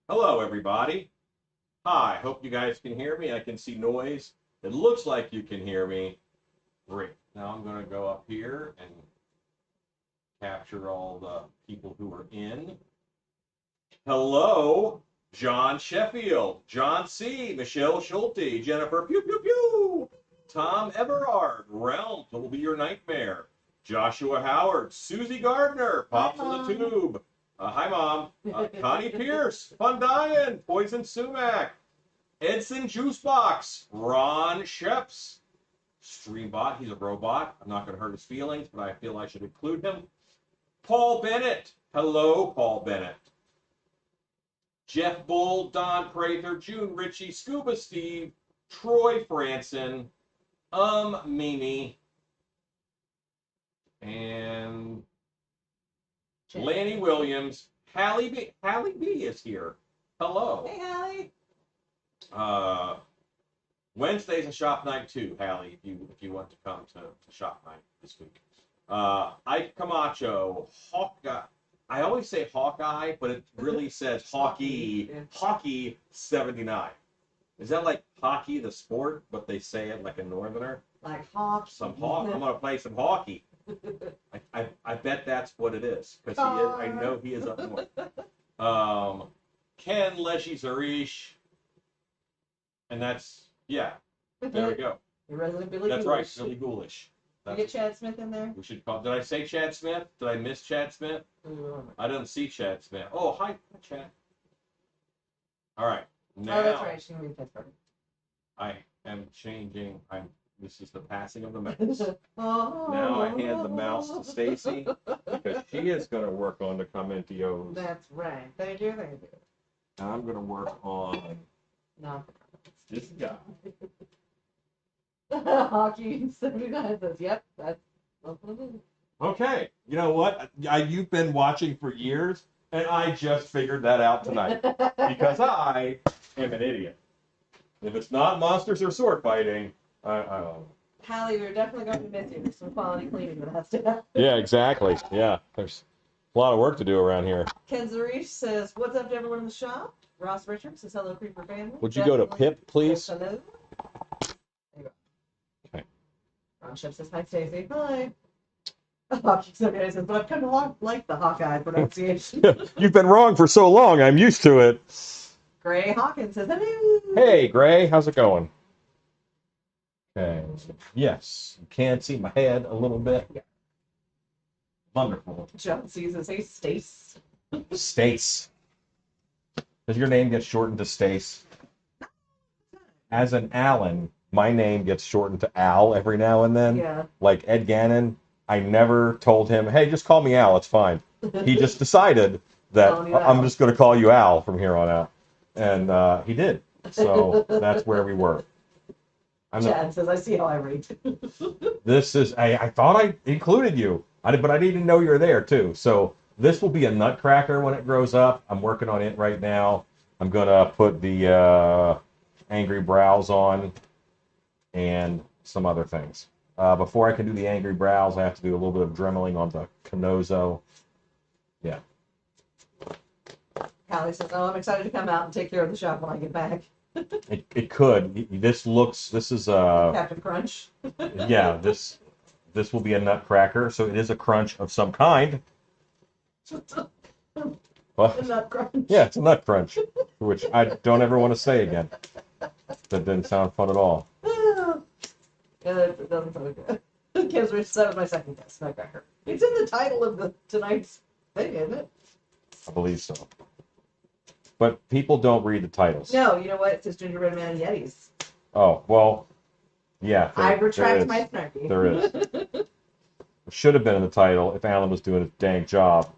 Hello, everybody. Hi, hope you guys can hear me. I can see noise. It looks like you can hear me. Great. Now I'm going to go up here and capture all the people who are in. Hello, John Sheffield, John C., Michelle Schulte, Jennifer Pew Pew Pew, Tom Everard, Realms, what will be your nightmare? Joshua Howard, Susie Gardner, Pops in the Tube. Hi, Mom. Connie Pierce, Fun Dying, Poison Sumac, Edson Juicebox, Ron Sheps, Streambot, he's a robot. I'm not going to hurt his feelings, but I feel I should include him. Paul Bennett. Hello, Paul Bennett. Jeff Bull, Don Prather, June Ritchie, Scuba Steve, Troy Franson, Mimi, and Lanny Williams. Hallie B is here. Hello. Hey, Hallie. Wednesday's a shop night too, Hallie, if you want to come to shop night this week. Ike Camacho, Hawkeye. I always say Hawkeye, but it really says hockey. Hockey 79. Is that like hockey, the sport, but they say it like a northerner? Like hawk. Some hawk. I'm gonna play some hockey. I bet that's what it is because he is. I know he is up north. Ken Leshy Zarish, and that's there we go. Your resident Billy That's Ghoulish. right, Billy Ghoulish. You get Chad Smith in there? We should call. Did I say Chad Smith? Did I miss Chad Smith? I didn't see Chad Smith. Oh, hi, Chad. All right. Now Oh, that's right. She can be Pittsburgh. I am changing. This is the passing of the mouse. Oh. Now I hand the mouse to Stacy because she is going to work on the Commentios. That's right. Thank you. And I'm going to work on No. this guy. Hockey 79 says, yep, that's what it is. Okay, you know what? You've been watching for years, and I just figured that out tonight because I am an idiot. If it's not monsters or sword fighting, I don't know. Hallie, we're definitely going to miss you. There's some quality cleaning that has to happen. Yeah, exactly. Yeah, there's a lot of work to do around here. Ken Zarish says, what's up to everyone in the shop? Ross Richards says, hello, Creeper family. Would you go to Pip, please? Says, hello. There you go. Okay. Ron Ship says, hi, Stacy. Hi. Hockey says, but I've come to like the Hawkeye pronunciation. You've been wrong for so long. I'm used to it. Gray Hawkins says, hello. Hey, Gray, how's it going? Okay. Yes, you can see my head a little bit. Yeah. Wonderful. John C says, hey, Stace. Stace. Does your name get shortened to Stace? As an Alan, my name gets shortened to Al every now and then. Yeah. Like Ed Gannon, I never told him, hey, just call me Al, it's fine. He just decided that I'm just going to call you Al from here on out. And he did. So that's where we were. Chad says, I see how I rate. This is, I thought I included you, but I didn't know you were there too. So this will be a Nutcracker when it grows up. I'm working on it right now. I'm going to put the Angry Brows on and some other things. Before I can do the Angry Brows, I have to do a little bit of dremeling on the Canozo. Yeah. Hallie says, oh, I'm excited to come out and take care of the shop when I get back. It could. This is Captain Crunch. yeah, this will be a Nutcracker, so it is a crunch of some kind. Well, The Nut Crunch. yeah, it's a nut crunch, which I don't ever want to say again. That didn't sound fun at all. Yeah, it doesn't sound good. Kids, that was my second guess, Nutcracker. It's in the title of tonight's thing, isn't it? I believe so. But people don't read the titles. No, you know what? It says Gingerbread Man and Yetis. Oh, well, yeah. I retract my snarky. There is. It should have been in the title if Alan was doing a dang job.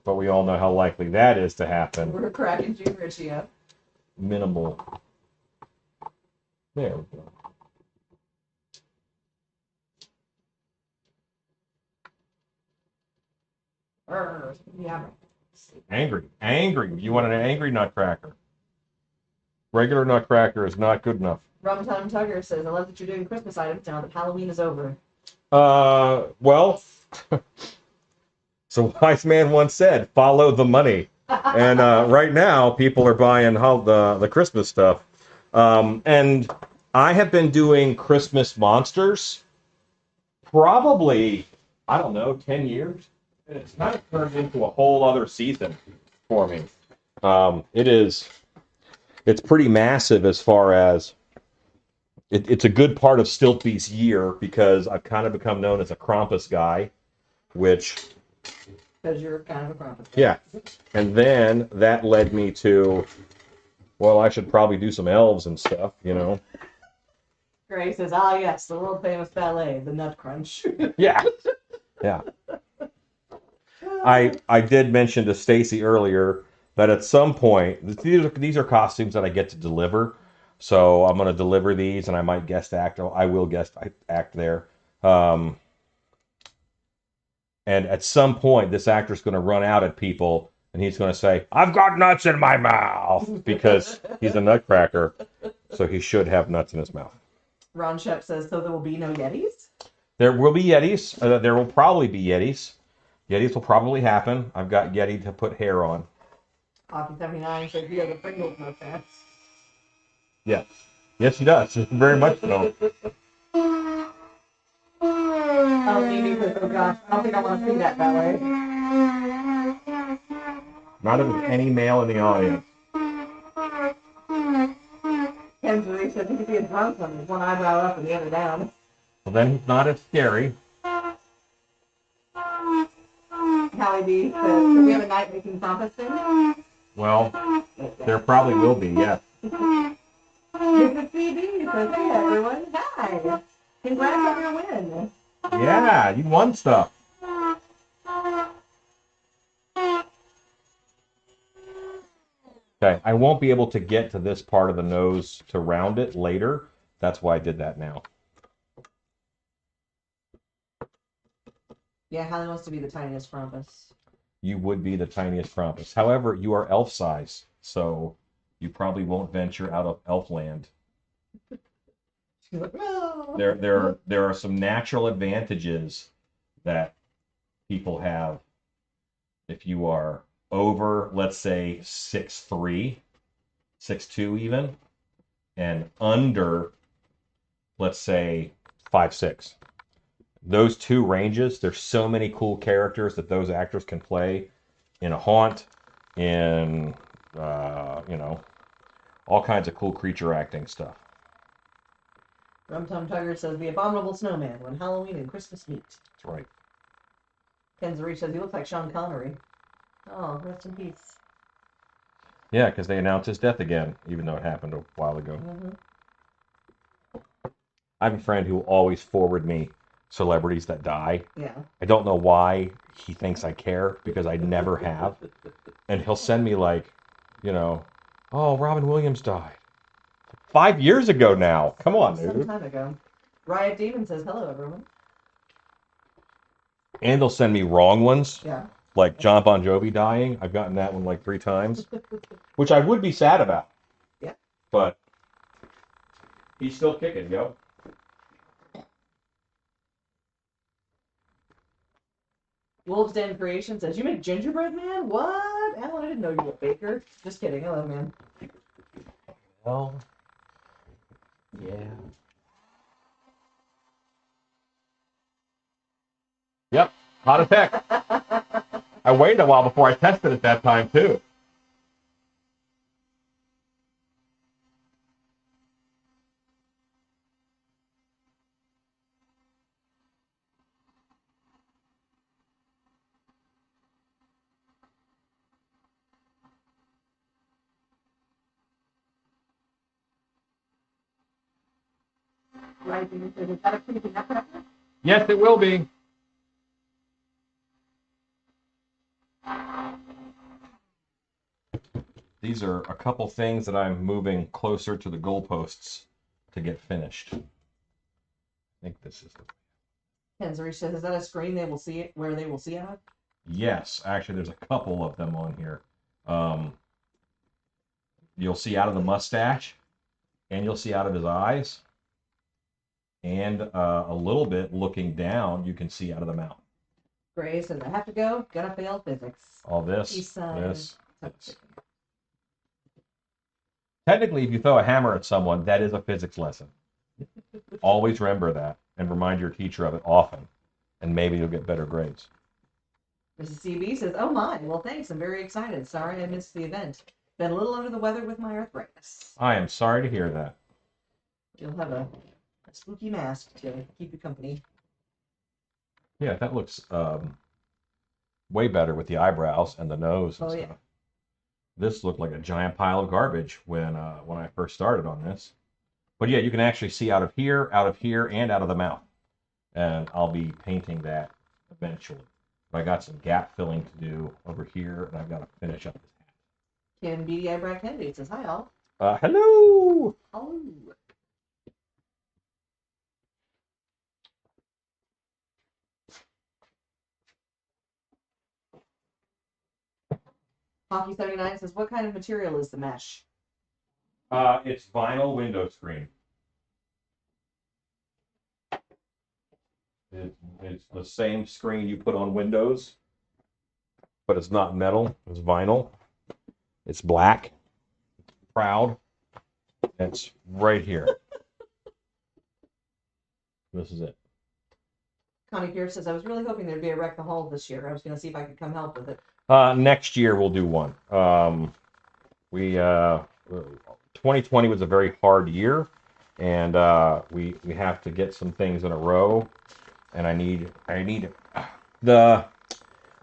But we all know how likely that is to happen. We're cracking June Ritchie up. Minimal. There we go. Yeah. Angry. You want an angry Nutcracker. Regular Nutcracker is not good enough. Ramadan Tugger says, I love that you're doing Christmas items now that Halloween is over. Well, so wise man once said, follow the money. And right now, people are buying the Christmas stuff. And I have been doing Christmas monsters probably, I don't know, 10 years. And it's kind of turned into a whole other season for me. It's pretty massive as far as it's a good part of Stiltby's year because I've kind of become known as a Krampus guy, which Because you're kind of a Krampus. yeah, and then that led me to, well, I should probably do some elves and stuff, you know. Gray says, ah, yes, the world famous ballet, the Nut Crunch. Yeah, yeah. I did mention to Stacy earlier that at some point these are costumes that I get to deliver, so I'm going to deliver these, and I might guest act. I will guest act there. And at some point, this actor's going to run out at people, and he's going to say, "I've got nuts in my mouth," because he's a Nutcracker, so he should have nuts in his mouth. Ron Shep says, so there will be no Yetis? There will be Yetis. There will probably be Yetis. Yetis will probably happen. I've got Yeti to put hair on. Hockey 79 says, he has a Pringles mustache. Yeah. Yes, he does. Very much so. Oh, Amy says, oh gosh, I don't think I want to see that ballet. Not if there's any male in the audience. Ken Zuri says, he could be a drunk one with one eyebrow up and the other down. Well, then he's not as scary. Hallie B says, can we have a night making Krampus thing? Well, there probably will be, yeah. Mrs. CD says, hey everyone, hi. Congrats on your win. Yeah, you won stuff. Okay, I won't be able to get to this part of the nose to round it later. That's why I did that now. Yeah, Hallie wants to be the tiniest Krampus. You would be the tiniest Krampus. However, you are elf size, so you probably won't venture out of elf land. She's like, no. There are some natural advantages that people have if you are over, let's say, 6'3", 6'2" even, and under, let's say, 5'6". Those two ranges, there's so many cool characters that those actors can play in a haunt, in, all kinds of cool creature acting stuff. Rum Tum Tugger says, the abominable snowman when Halloween and Christmas meet. That's right. Ken Zuri says, he looks like Sean Connery. Oh, rest in peace. Yeah, because they announced his death again, even though it happened a while ago. Mm-hmm. I have a friend who will always forward me celebrities that die. Yeah. I don't know why he thinks I care, because I never have. And he'll send me oh, Robin Williams died 5 years ago now. Come on, dude. Some time ago. Riot Demon says, hello, everyone. And they'll send me wrong ones. Yeah. Like John Bon Jovi dying. I've gotten that one like 3 times. Which I would be sad about. Yeah. But he's still kicking, yo. Wolves Den Creation says, you make gingerbread, man? What? Alan, I didn't know you were a baker. Just kidding. Hello, man. Well, yeah. Yep, hot as heck. I waited a while before I tested it that time, too. Riot Demon says, is that a pretty good Nutcracker? Yes, it will be. These are a couple things that I'm moving closer to the goalposts to get finished. I think this is the... Ken Zuri says, is that a screen they will see it where they will see it? Yes, actually, there's a couple of them on here. You'll see out of the mustache, and you'll see out of his eyes, and a little bit looking down, you can see out of the mouth. Gray says, I have to go. Gonna fail physics. All this, Peace sign. this. Yes. Technically, if you throw a hammer at someone, that is a physics lesson. Always remember that and remind your teacher of it often, and maybe you'll get better grades. Mrs. CB says, "Oh my, well thanks, I'm very excited. Sorry I missed the event. Been a little under the weather with my arthritis." I am sorry to hear that. You'll have a spooky mask to keep you company. Yeah, that looks way better with the eyebrows and the nose and Oh, stuff. yeah. This looked like a giant pile of garbage when I first started on this. But yeah, you can actually see out of here, and out of the mouth. And I'll be painting that eventually. But I got some gap filling to do over here, and I've got to finish up this hat. Kim Beady Eyebrow Kennedy says, "Hi all." Hello! Oh. Hockey79 says, "What kind of material is the mesh?" It's vinyl window screen. It's the same screen you put on windows, but it's not metal. It's vinyl. It's black. Proud. It's right here. This is it. Connie Pierce says, "I was really hoping there'd be a Wreck the Hall this year. I was going to see if I could come help with it." Next year we'll do one. 2020 was a very hard year, and we have to get some things in a row. And I need the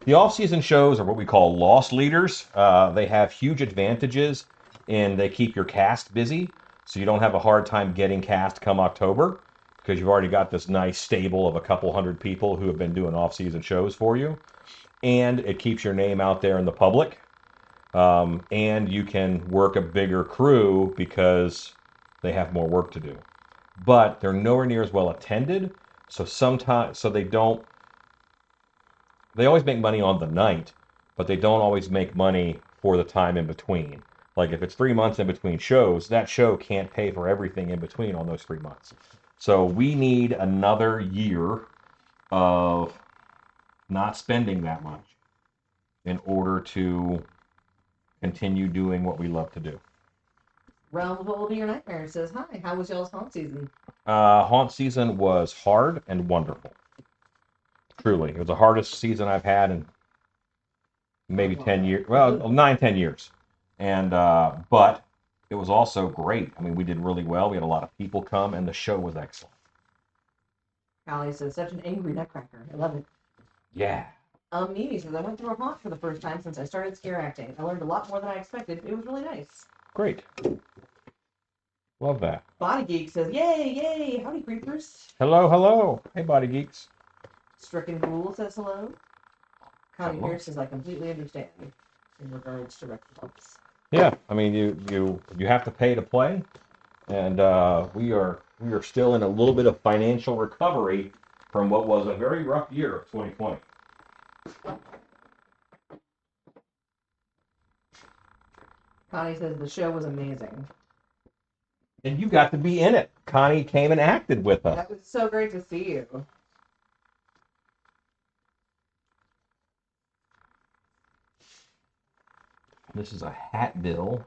off-season shows are what we call loss leaders. They have huge advantages in they keep your cast busy, so you don't have a hard time getting cast come October because you've already got this nice stable of a couple hundred people who have been doing off-season shows for you. And it keeps your name out there in the public. And you can work a bigger crew because they have more work to do. But they're nowhere near as well attended, so they always make money on the night, but they don't always make money for the time in between. Like if it's 3 months in between shows, that show can't pay for everything in between on those 3 months. So we need another year of not spending that much in order to continue doing what we love to do. Realm of What Will Be Your Nightmare says, "Hi, how was y'all's haunt season?" Haunt season was hard and wonderful. Truly. It was the hardest season I've had in maybe 10 years. Well, 9-10 years. And, but it was also great. I mean, we did really well. We had a lot of people come, and the show was excellent. Callie says, "Such an angry Nutcracker. I love it." Yeah. Mimi says, "I went through a haunt for the first time since I started scare acting. I learned a lot more than I expected. It was really nice." Great. Love that. Body Geek says, "Yay, yay. Howdy, creepers." Hello, hello. Hey, Body Geeks. Stricken Ghoul says hello. Connie Hello. Pierce says, "I completely understand in regards to rectals." Yeah, I mean, you have to pay to play, and we are still in a little bit of financial recovery from what was a very rough year of 2020. Connie says, "The show was amazing." And you got to be in it. Connie came and acted with us. That was so great to see you. This is a hat bill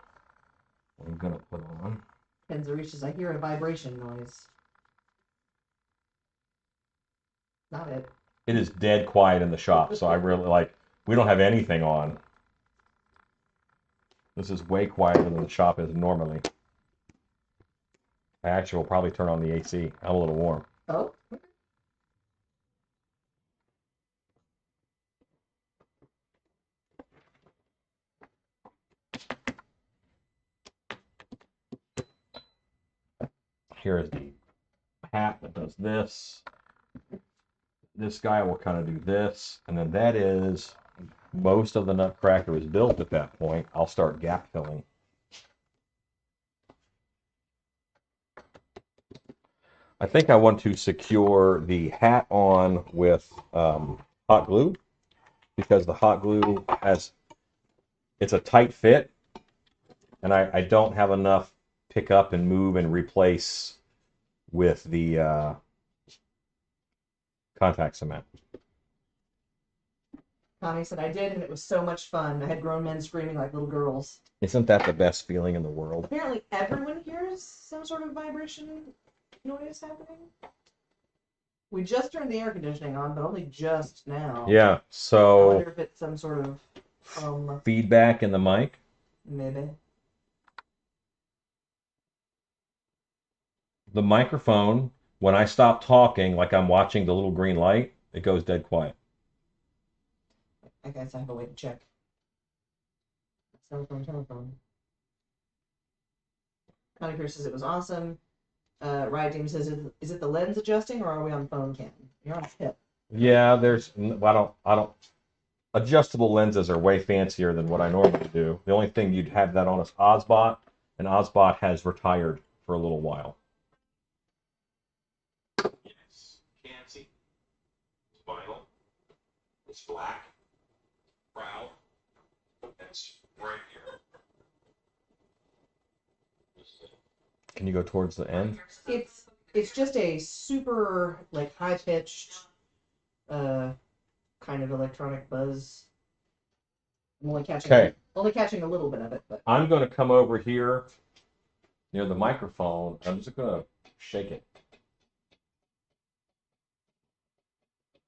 I'm going to put on. Penzarish says, "I hear a vibration noise." Not it. It is dead quiet in the shop, so I really we don't have anything on. This is way quieter than the shop is normally. I actually will probably turn on the AC. I'm a little warm. Oh. Here is the hat that does this. This guy will kind of do this, and then that is most of the Nutcracker is built at that point. I'll start gap filling. I think I want to secure the hat on with hot glue because the hot glue it's a tight fit, and I don't have enough pick up and move and replace with the contact cement. Connie said I did, and it was so much fun. I had grown men screaming like little girls. Isn't that the best feeling in the world? Apparently, everyone hears some sort of vibration noise happening. We just turned the air conditioning on, but only just now. Yeah, I so wonder if it's some sort of feedback in the mic. maybe. The microphone, when I stop talking, like I'm watching the little green light, it goes dead quiet. I guess I have a way to check. Telephone. Connie Pierce says it was awesome. Riot Team says, is it the lens adjusting or are we on phone cam? You're on hip. Yeah, I don't. Adjustable lenses are way fancier than what I normally do. The only thing you'd have that on is Ozbot, and Ozbot has retired for a little while. Yes, can't see. It's vinyl. It's black. Proud. That's right here. Can you go towards the end? It's just a super like high pitched kind of electronic buzz. I'm only catching a little bit of it, but I'm going to come over here near the microphone. I'm just going to shake it.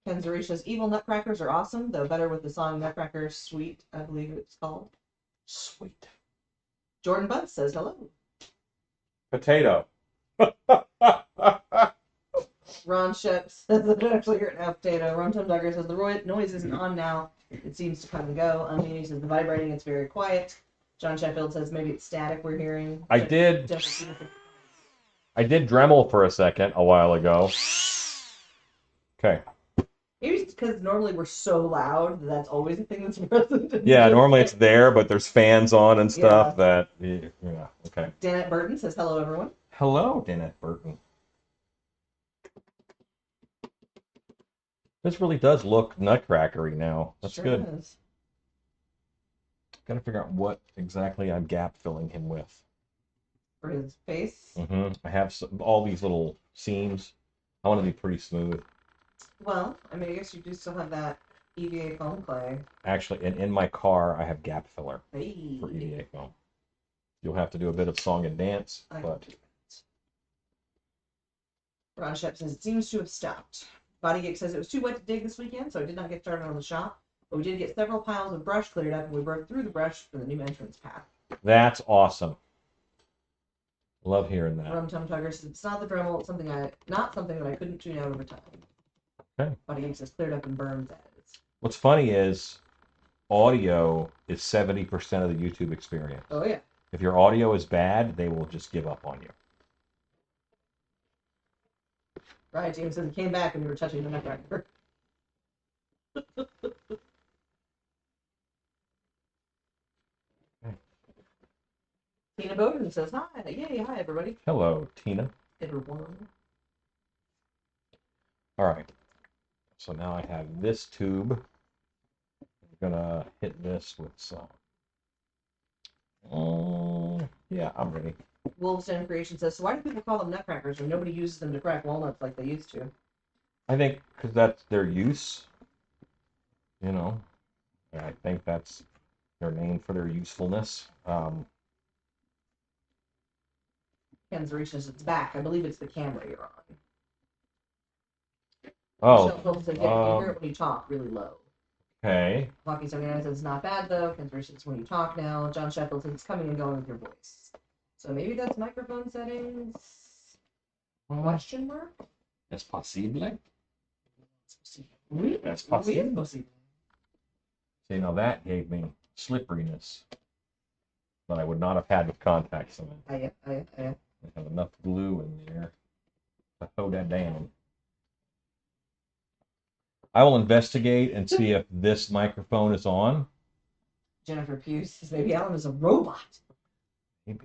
Ken Zarish says evil nutcrackers are awesome, though better with the song Nutcracker Sweet, I believe it's called. Sweet. Jordan Buds says hello. Potato. Ron Shep says I don't actually hear it now, potato. Ron Tom Duggar says the noise isn't on now. It seems to come and go. He says the vibrating, it's very quiet. John Sheffield says maybe it's static we're hearing. I did Dremel for a second a while ago. Okay. Maybe it's because normally we're so loud that's always a thing that's present. Yeah, normally it's there, but there's fans on and stuff that, yeah, okay. Danette Burton says hello, everyone. Hello, Danette Burton. This really does look nutcrackery now. That's sure good. Is. Gotta figure out what exactly I'm gap filling him with. For his face? I have all these little seams. I want to be pretty smooth. Well, I mean, I guess you do still have that EVA foam clay. Actually, and in my car, I have gap filler for Hey. EVA foam. You'll have to do a bit of song and dance, but... Ron Shep says it seems to have stopped. Body Geek says it was too wet to dig this weekend, so I did not get started on the shop. But we did get several piles of brush cleared up, and we broke through the brush for the new entrance path. That's awesome. Love hearing that. Rum Tum Tugger says it's not the Dremel, it's not something that I couldn't tune out over time. Okay. Body Geek says cleared up and burns ads. What's funny is audio is 70% of the YouTube experience. Oh yeah. If your audio is bad, they will just give up on you. Right, James says it came back when you were touching the Nutcracker. Tina Bowden says hi. Yay, hi everybody. Hello, Tina. Everyone. All right. So now I have this tube. I'm gonna hit this with some. Yeah, I'm ready. Wolfstone Creation says, so why do people call them nutcrackers when nobody uses them to crack walnuts like they used to? I think because that's their use. You know, I think that's their name for their usefulness. Ken Zarish says it's back. I believe it's the camera you're on. Oh. Michelle Phillips says, yeah, you hear it when you talk really low. Okay. Lucky 79 says it's not bad though. Ken Zarish says when you talk now. John Sheffield says it's coming and going with your voice. So maybe that's microphone settings? Question mark? Es posible. Oui, That's possible. possible. See, now that gave me slipperiness that I would not have had with contact cement. I I have enough glue in there to hold that down. I will investigate and see if this microphone is on. Jennifer Pugh says maybe Alan is a robot. Maybe.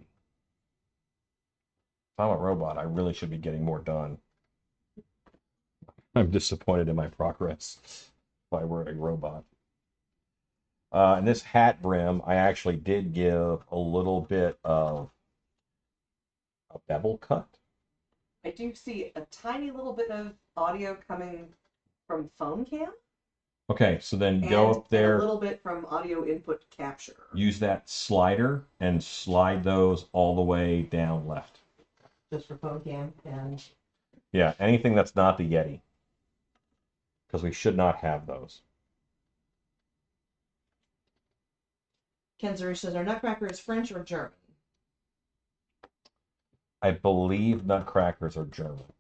If I'm a robot, I really should be getting more done. I'm disappointed in my progress if I were a robot. And this hat brim, I actually did give a little bit of a bevel cut. I do see a tiny little bit of audio coming from phone cam. Okay, so then And go up a there, little bit from audio input capture. use that slider, and slide those all the way down left. Just for phone cam and Yeah, anything that's not the Yeti. Because we should not have those. Ken Zarish says, "Are Nutcrackers French or German?" I believe Nutcrackers are German.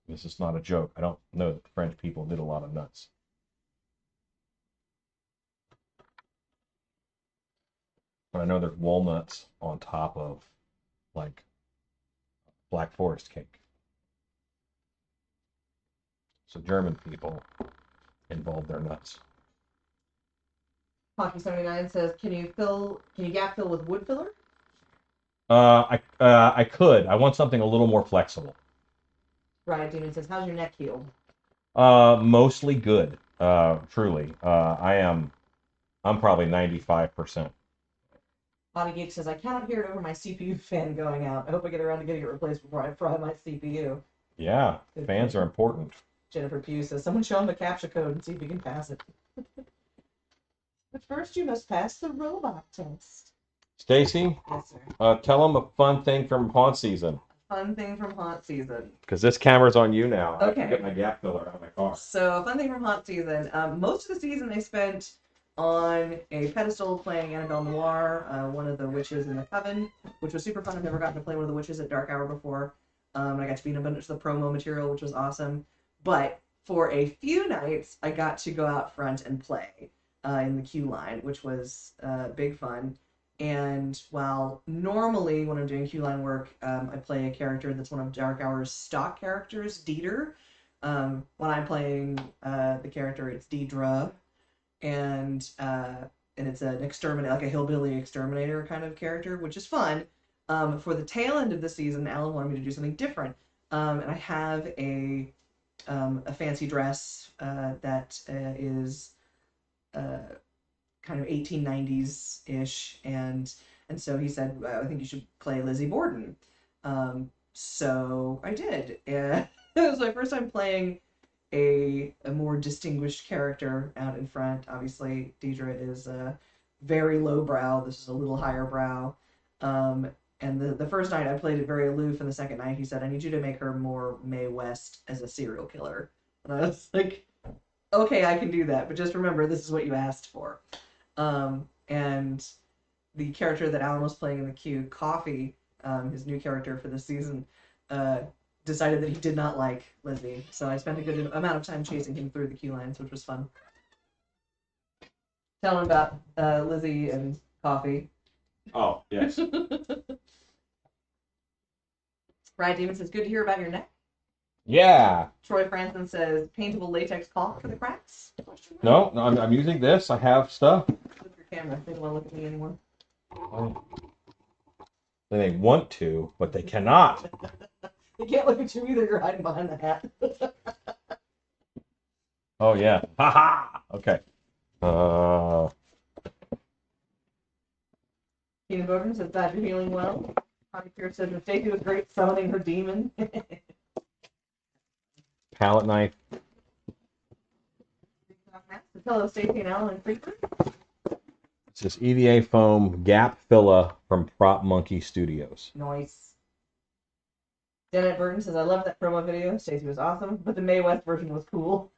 This is not a joke. I don't know that the French people did a lot of nuts. But I know there's walnuts on top of, like, Black Forest cake. So German people involve their nuts. Hockey79 says, Can you gap fill with wood filler?" I could. I want something a little more flexible. Ryan Demon says, "How's your neck healed?" Mostly good. Truly. I'm probably 95%. Body Geek says, "I cannot hear it over my CPU fan going out. I hope I get around to getting it replaced before I fry my CPU." Yeah, fans are important. Jennifer Pugh says, "Someone show him a CAPTCHA code and see if he can pass it." But first you must pass the robot test. Stacy, Yes, sir. tell them a fun thing from haunt season. Fun thing from haunt season. Because this camera's on you now. Okay. I have to get my gap filler out of my car. So, fun thing from haunt season. Most of the season they spent on a pedestal playing Annabelle Noire, one of the witches in the coven, which was super fun. I've never gotten to play one of the witches at Dark Hour before. I got to be in a bunch of the promo material, which was awesome. But for a few nights, I got to go out front and play in the queue line, which was big fun. And while normally when I'm doing queue line work, I play a character that's one of Dark Hour's stock characters, Deidre. When I'm playing the character, it's Deidre, and it's an exterminator, like a hillbilly exterminator kind of character, which is fun. For the tail end of the season, Alan wanted me to do something different, and I have a fancy dress that is kind of 1890s ish, and so he said, I think you should play Lizzie Borden. So I did. And it was my first time playing a more distinguished character out in front. Obviously, Deidre is very lowbrow. This is a little higher brow. And the first night I played it very aloof, and the second night he said, "I need you to make her more Mae West as a serial killer." And I was like, "Okay, I can do that, but just remember, this is what you asked for." And the character that Alan was playing in the queue, Coffee, his new character for this season, decided that he did not like Lizzie. So I spent a good amount of time chasing him through the queue lines, which was fun. Tell him about Lizzie and Coffee. Oh, yes. Brad Demon says, "Good to hear about your neck." Yeah. Troy Franson says, "Paintable latex caulk for the cracks?" No, I'm using this. I have stuff. Look at your camera. They don't want to look at me anymore. They want to, but they cannot. They can't look at you either. You're hiding behind the hat. Oh, yeah. Ha ha! Okay. Keenan Bowden says, "Glad you're healing well." Connie Pierce says, "Stacey was great summoning her demon." Palette knife. Hello, Stacey and Alan and Freeman. It's this EVA foam gap filler from Prop Monkey Studios. Nice. Janet Burton says, "I love that promo video. Stacey was awesome, but the Mae West version was cool."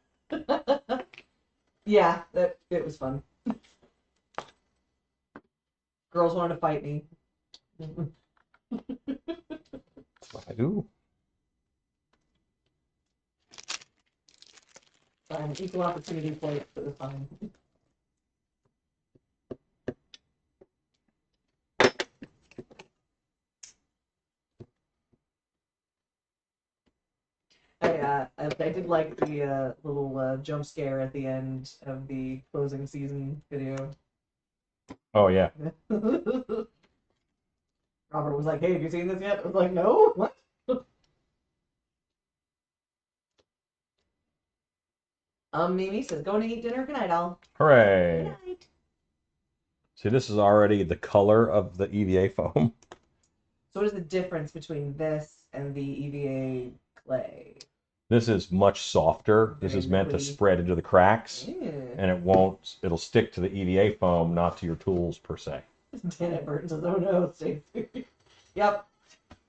Yeah, it was fun. Girls wanted to fight me. I do. Equal opportunity play for the fun. I did like the little jump scare at the end of the closing season video. Oh, yeah. Robert was like, "Hey, have you seen this yet?" I was like, "No, what?" Mimi says, "Going to eat dinner. Good night, all." Hooray. Good night. See, this is already the color of the EVA foam. So what is the difference between this and the EVA clay? This is much softer. This is meant to Very spread into the cracks, Yeah. and it'll stick to the EVA foam, not to your tools per se. Janet Burton says, "Oh no, stay serious." Yep.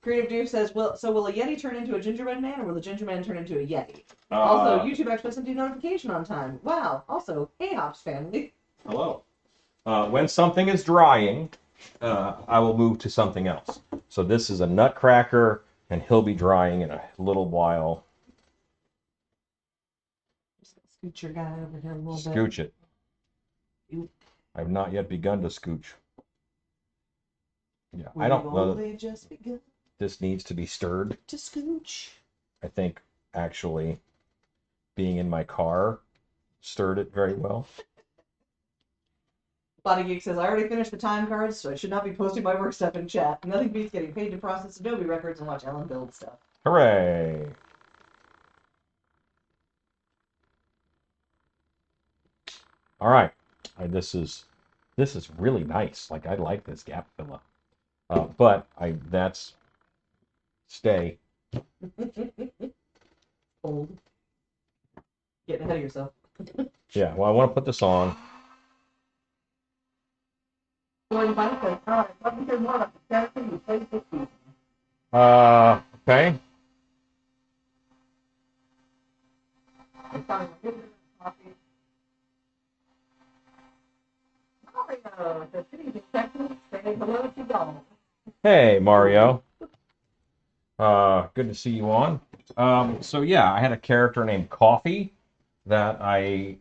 Creative Dude says, "Will a Yeti turn into a gingerbread man, or will the gingerbread man turn into a Yeti?" Also, YouTube expert sent you notification on time. Wow. Also, hey Hops family. Hello. When something is drying, I will move to something else. So this is a Nutcracker, and he'll be drying in a little while. Just scoot your guy over here a little bit. Scooch it. Oop. I've not yet begun to scooch. Yeah, I We've don't know only just begun this needs to be stirred. to scooch. I think actually being in my car stirred it very well. Body Geek says, "I already finished the time cards, so I should not be posting my work stuff in chat. Nothing beats getting paid to process Adobe records and watch Ellen build stuff." Hooray! All right, this is really nice. Like I like this gap filler, but that's stay. Old. Getting ahead of yourself. Yeah, well, I want to put this on. Okay. Hey, Mario. Good to see you on. So yeah, I had a character named Coffee that I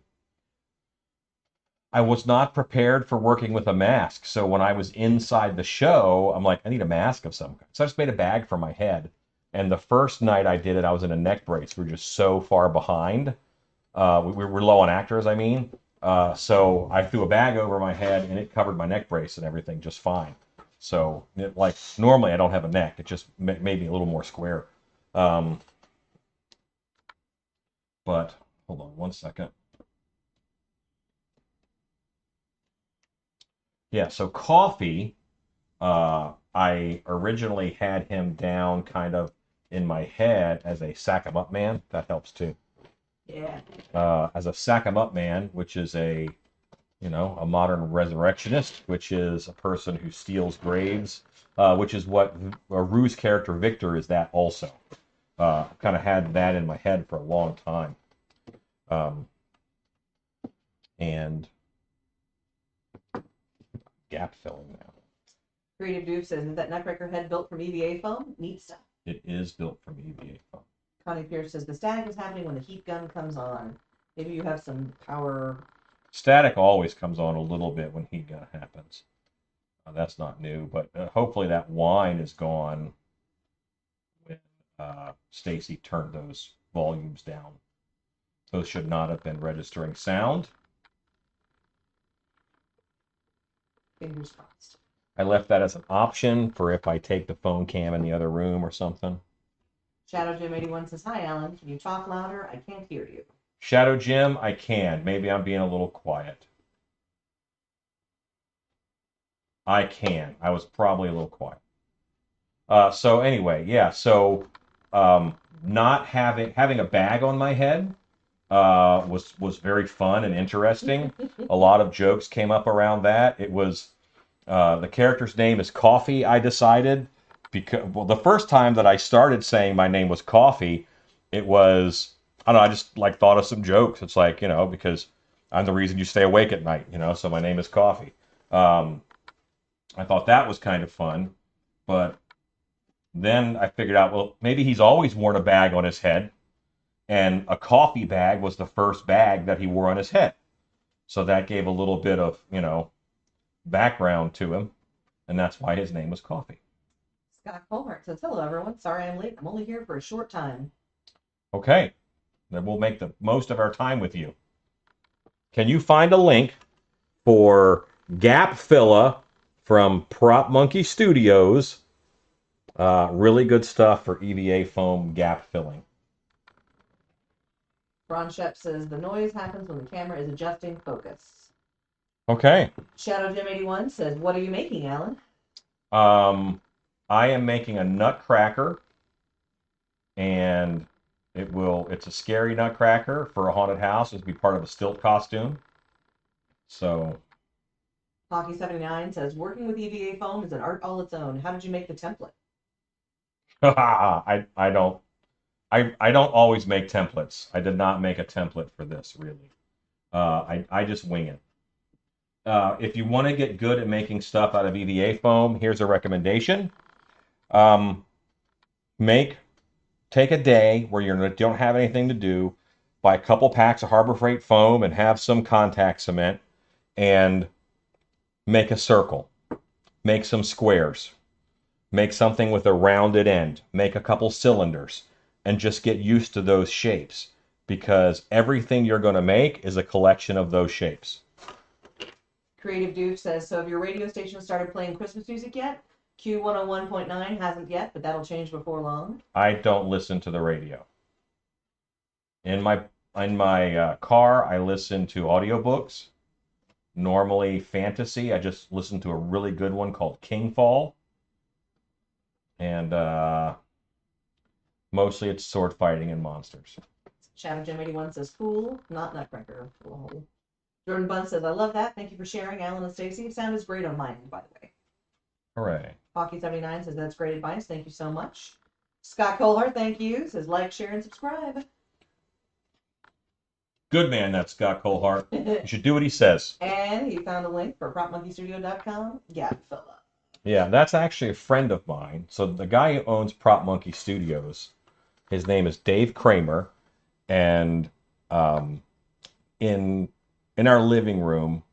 was not prepared for working with a mask. So when I was inside the show, I'm like, I need a mask of some kind. So I just made a bag for my head. And the first night I did it, I was in a neck brace. We were just so far behind. We were low on actors, I mean. So I threw a bag over my head, and it covered my neck brace and everything just fine. So, like, normally I don't have a neck. It just made me a little more square. But, hold on one second. Yeah, so Coffee, I originally had him down kind of in my head as a sack-em-up man. That helps too. Yeah. As a sack-em-up man, which is a modern resurrectionist, which is a person who steals graves, which is what Rue's character Victor is that also. Kind of had that in my head for a long time. And gap filling now. Creative Dude says, "Is that Nutcracker head built from EVA foam? Neat stuff." It is built from EVA foam. Connie Pierce says, "The static is happening when the heat gun comes on. Maybe you have some power." Static always comes on a little bit when heat gun happens. That's not new, but hopefully that whine is gone when Stacy turned those volumes down. Those should not have been registering sound. Fingers crossed. I left that as an option for if I take the phone cam in the other room or something. Shadow Jim 81 says, "Hi Alan, can you talk louder? I can't hear you." Shadow Jim, I can. Maybe I'm being a little quiet. I can. I was probably a little quiet. So anyway, yeah. So not having a bag on my head was very fun and interesting. A lot of jokes came up around that. It was the character's name is Coffee. I decided because the first time that I started saying my name was Coffee, it was I don't know. I just like thought of some jokes. It's like because I'm the reason you stay awake at night. So my name is Coffee. I thought that was kind of fun, but then I figured out, well, maybe he's always worn a bag on his head, and a coffee bag was the first bag that he wore on his head. So that gave a little bit of, background to him, and that's why his name was Coffee. Scott Colhart says, "Hello everyone. Sorry I'm late. I'm only here for a short time." Okay, then we'll make the most of our time with you. Can you find a link for Gap Filla from Prop Monkey Studios? Really good stuff for EVA foam gap filling. Ron Shep says, "The noise happens when the camera is adjusting focus." Okay. Shadow Jim 81 says, "What are you making, Alan?" I am making a Nutcracker, and It's a scary Nutcracker for a haunted house. It'll be part of a stilt costume. So Hockey 79 says, working with EVA foam is an art all its own. How did you make the template? I don't always make templates. I did not make a template for this really. I just wing it. If you want to get good at making stuff out of EVA foam, here's a recommendation. Take a day where you don't have anything to do, buy a couple packs of Harbor Freight foam and have some contact cement, and make a circle. Make some squares. Make something with a rounded end. Make a couple cylinders, and just get used to those shapes, because everything you're going to make is a collection of those shapes. Creative Duke says, so have your radio station started playing Christmas music yet? Q101.9 hasn't yet, but that'll change before long. I don't listen to the radio. In my car, I listen to audiobooks. Normally fantasy. I just listen to a really good one called Kingfall. And mostly it's sword fighting and monsters. Shadow Jim 81 says, cool, not Nutcracker. Cool. Jordan Bunn says, I love that. Thank you for sharing, Alan and Stacy. Sound is great on mine, by the way. Hooray. Hockey 79 says, that's great advice. Thank you so much. Scott Colhart, thank you. Says, like, share, and subscribe. Good man, that Scott Colhart. You should do what he says. And he found a link for PropMonkeyStudio.com. Yeah, fella. Yeah, that's actually a friend of mine. So the guy who owns Prop Monkey Studios, his name is Dave Kramer, and in our living room,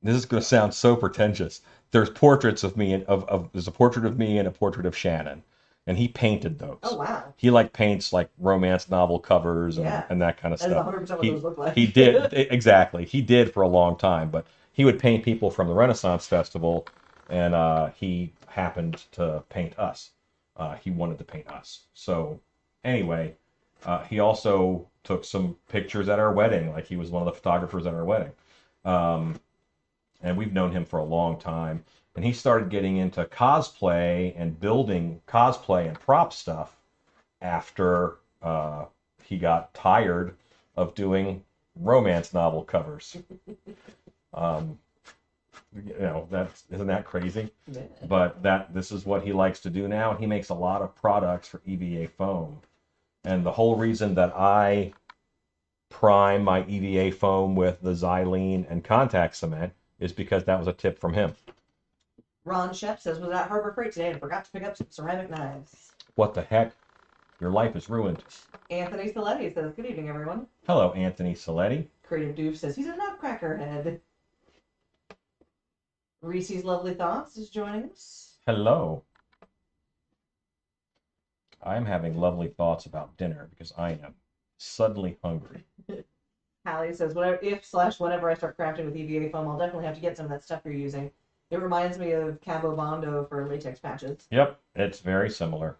this is going to sound so pretentious. There's portraits of me there's a portrait of me and a portrait of Shannon, and he painted those. Oh wow! He paints romance novel covers and that kind of stuff. That's 100% what those look like. He did exactly. He did for a long time, but he would paint people from the Renaissance Festival, and he happened to paint us. He wanted to paint us. So anyway, he also took some pictures at our wedding. He was one of the photographers at our wedding. And we've known him for a long time. And he started getting into cosplay and building cosplay and prop stuff after he got tired of doing romance novel covers. Isn't that crazy? Yeah. But this is what he likes to do now. He makes a lot of products for EVA foam. And the whole reason that I prime my EVA foam with the xylene and contact cement is because that was a tip from him. Ron Shep says, was at Harbor Freight today and forgot to pick up some ceramic knives. What the heck? Your life is ruined. Anthony Saletti says, good evening, everyone. Hello, Anthony Saletti. Creative Doof says, he's a Nutcracker head. Reese's Lovely Thoughts is joining us. Hello. I'm having lovely thoughts about dinner because I am suddenly hungry. Hallie says, whenever I start crafting with EVA foam, I'll definitely have to get some of that stuff you're using. It reminds me of Cabo Bondo for latex patches. Yep, it's very similar.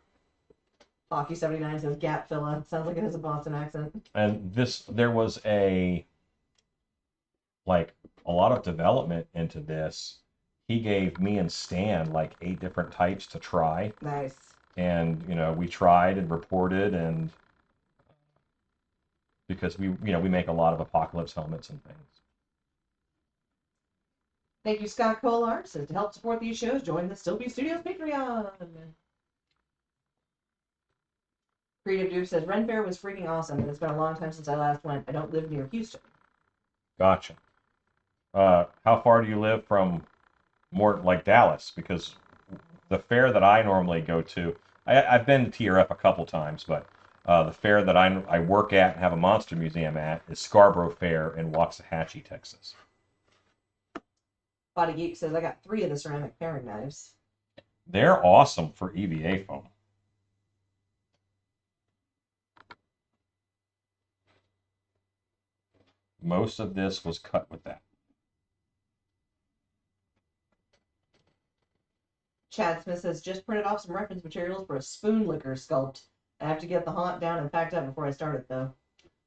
Hockey 79 says, Gap Filla. Sounds like it has a Boston accent. And there was a lot of development into this. He gave me and Stan 8 different types to try. Nice. And, we tried and reported, and because we make a lot of apocalypse helmets and things. Thank you, Scott Colart. Says, to help support these shows, join the Still Be Studios Patreon. Creative Dude says, Ren Fair was freaking awesome, and it's been a long time since I last went. I don't live near Houston. Gotcha. How far do you live from more Dallas? Because the fair that I normally go to, I've been to TRF a couple times, but the fair that I work at and have a monster museum at is Scarborough Fair in Waxahachie, Texas. Body Geek says, I got 3 of the ceramic paring knives. They're awesome for EVA foam. Most of this was cut with that. Chad Smith says, just printed off some reference materials for a spoon liquor sculpt. I have to get the haunt down and packed up before I start it, though.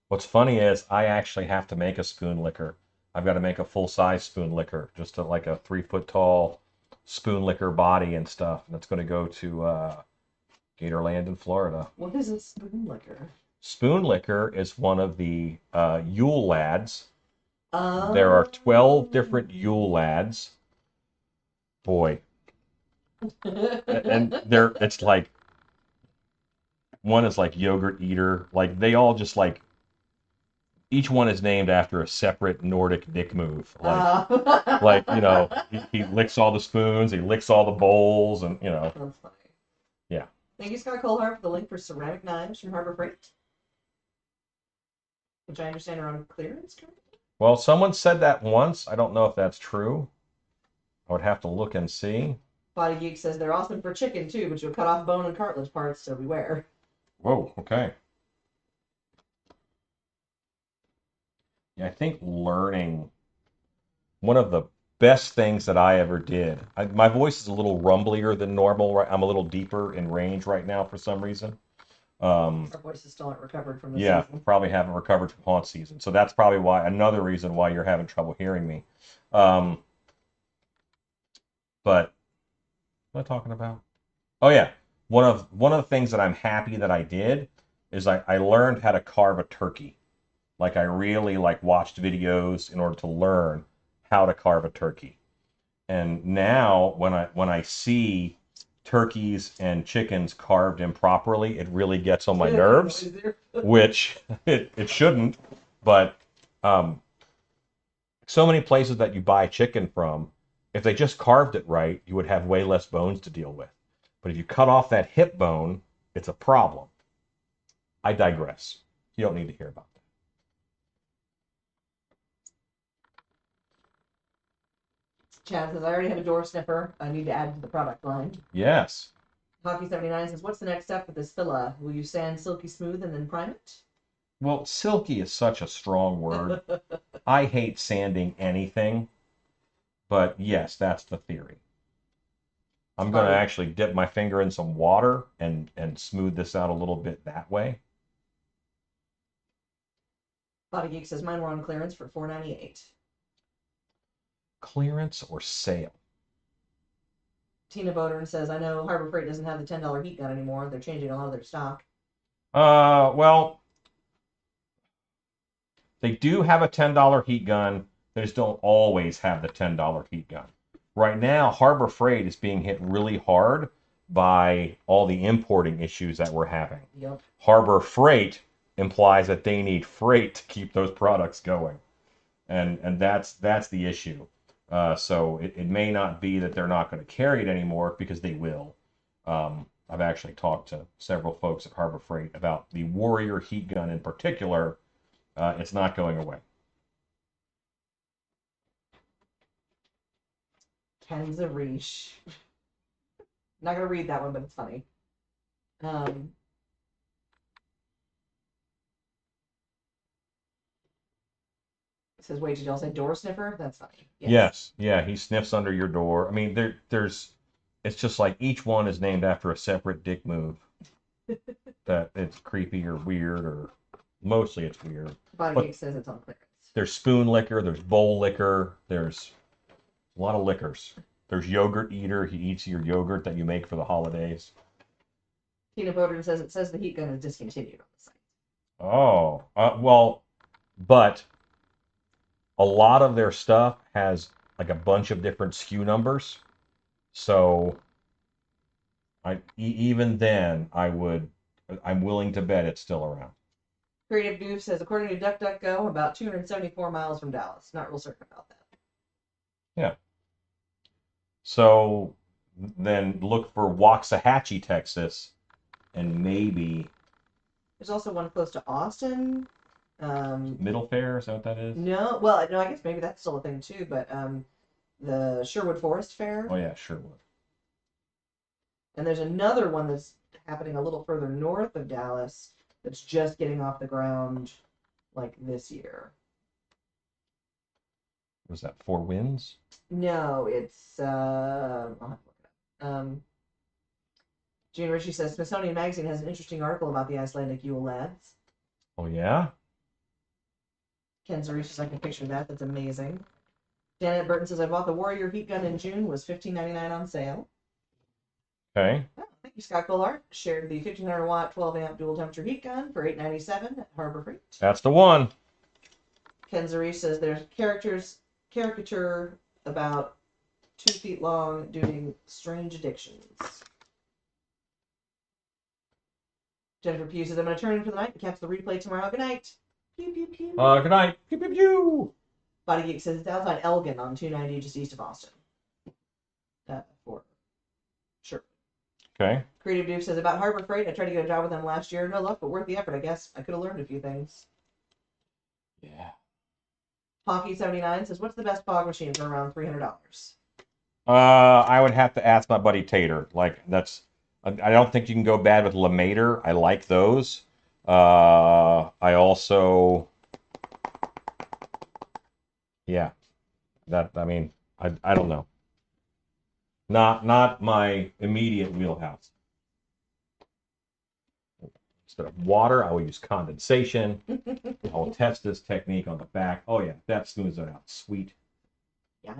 What's funny is I actually have to make a spoon liquor. I've got to make a full-size spoon liquor, just a 3-foot-tall spoon liquor body and stuff. And it's going to go to Gatorland in Florida. What is a spoon liquor? Spoon Liquor is one of the Yule Lads. Oh. There are 12 different Yule Lads. Boy. And it's like, one is like Yogurt Eater. Like, they all just like, each one is named after a separate Nordic dick move. Like, he licks all the spoons, he licks all the bowls, and, That's funny. Yeah. Thank you, Scott Colhart, for the link for ceramic knives from Harbor Freight, which I understand are on clearance currently. Well, someone said that once. I don't know if that's true. I would have to look and see. Body Geek says they're awesome for chicken too, but you'll cut off bone and cartilage parts, so beware. Whoa, okay. Yeah, I think learning, one of the best things that I ever did. My voice is a little rumblier than normal. Right, I'm a little deeper in range right now for some reason. Our voices still aren't recovered from the Yeah, season. probably haven't recovered from haunt season. So that's probably another reason why you're having trouble hearing me. But what am I talking about? Oh yeah, one of the things that I'm happy that I did is I learned how to carve a turkey. Like, I really watched videos in order to learn how to carve a turkey. And now when I see turkeys and chickens carved improperly, it really gets on my nerves, which it shouldn't. But so many places that you buy chicken from, if they just carved it right, you would have way less bones to deal with. But if you cut off that hip bone, it's a problem. I digress. You don't need to hear about that. Chad says, I already have a door sniffer. I need to add to the product line. Yes. Hockey79 says, what's the next step with this filla? Will you sand silky smooth and then prime it? Well, silky is such a strong word. I hate sanding anything, but yes, that's the theory. I'm going to actually dip my finger in some water and smooth this out a little bit that way. Body Geek says, mine were on clearance for $4.98. Clearance or sale? Tina Bodern says, I know Harbor Freight doesn't have the $10 heat gun anymore. They're changing a lot of their stock. Well, they do have a $10 heat gun. They just don't always have the $10 heat gun. Right now, Harbor Freight is being hit really hard by all the importing issues that we're having. Yep. Harbor Freight implies that they need freight to keep those products going. And that's the issue. So it may not be that they're not going to carry it anymore, because they will. I've actually talked to several folks at Harbor Freight about the Warrior heat gun in particular. It's not going away. Kenza Reach. Not going to read that one, but it's funny. It says, wait, did y'all say door sniffer? That's funny. Yes. Yeah, he sniffs under your door. I mean, it's just like each one is named after a separate dick move. That it's creepy or weird, or mostly it's weird. Body Geek says it's on clearance. There's spoon liquor, there's bowl liquor, there's a lot of liquors. There's Yogurt Eater. He eats your yogurt that you make for the holidays. Tina Bodern says it says the heat gun is discontinued on the site. Oh, well, but a lot of their stuff has like a bunch of different SKU numbers. So even then, I'm willing to bet it's still around. Creative Goof says, according to DuckDuckGo, about 274 miles from Dallas. Not real certain about that. Yeah. So then look for Waxahachie, Texas, and maybe there's also one close to Austin. Middle Fair, is that what that is? No, well, no, I guess maybe that's still a thing too, but the Sherwood Forest Fair. Oh yeah, Sherwood. And there's another one that's happening a little further north of Dallas that's just getting off the ground like this year. Was that Four Winds? No, it's I'll have to look it up. Gene Ritchie says Smithsonian Magazine has an interesting article about the Icelandic Yule Lads. Oh yeah? Ken Zarish says I can picture that. That's amazing. Janet Burton says I bought the Warrior heat gun in June. Was $15.99 on sale. Okay. Oh, thank you Scott Collart shared the 1500 watt 12 amp dual temperature heat gun for $8.97 at Harbor Freight. That's the one. Ken Zarish says there's caricature about 2 feet long doing strange addictions. Jennifer Pugh says I'm going to turn in for the night and catch the replay tomorrow. Good night. Pew, pew, pew. Good night. Pew, pew, pew. Body Geek says it's outside Elgin on 290 just east of Austin. For sure. Okay. Creative Duke says about Harbor Freight, I tried to get a job with them last year. No luck, but worth the effort, I guess. I could have learned a few things. Yeah. Honky79 says, what's the best fog machine for around $300? I would have to ask my buddy Tater. Like, that's... I don't think you can go bad with Lemater. I like those. I also... Yeah. I don't know. Not my immediate wheelhouse. Instead of water, I will use condensation. I will test this technique on the back. Oh yeah, that smooths it out. Sweet. Yeah.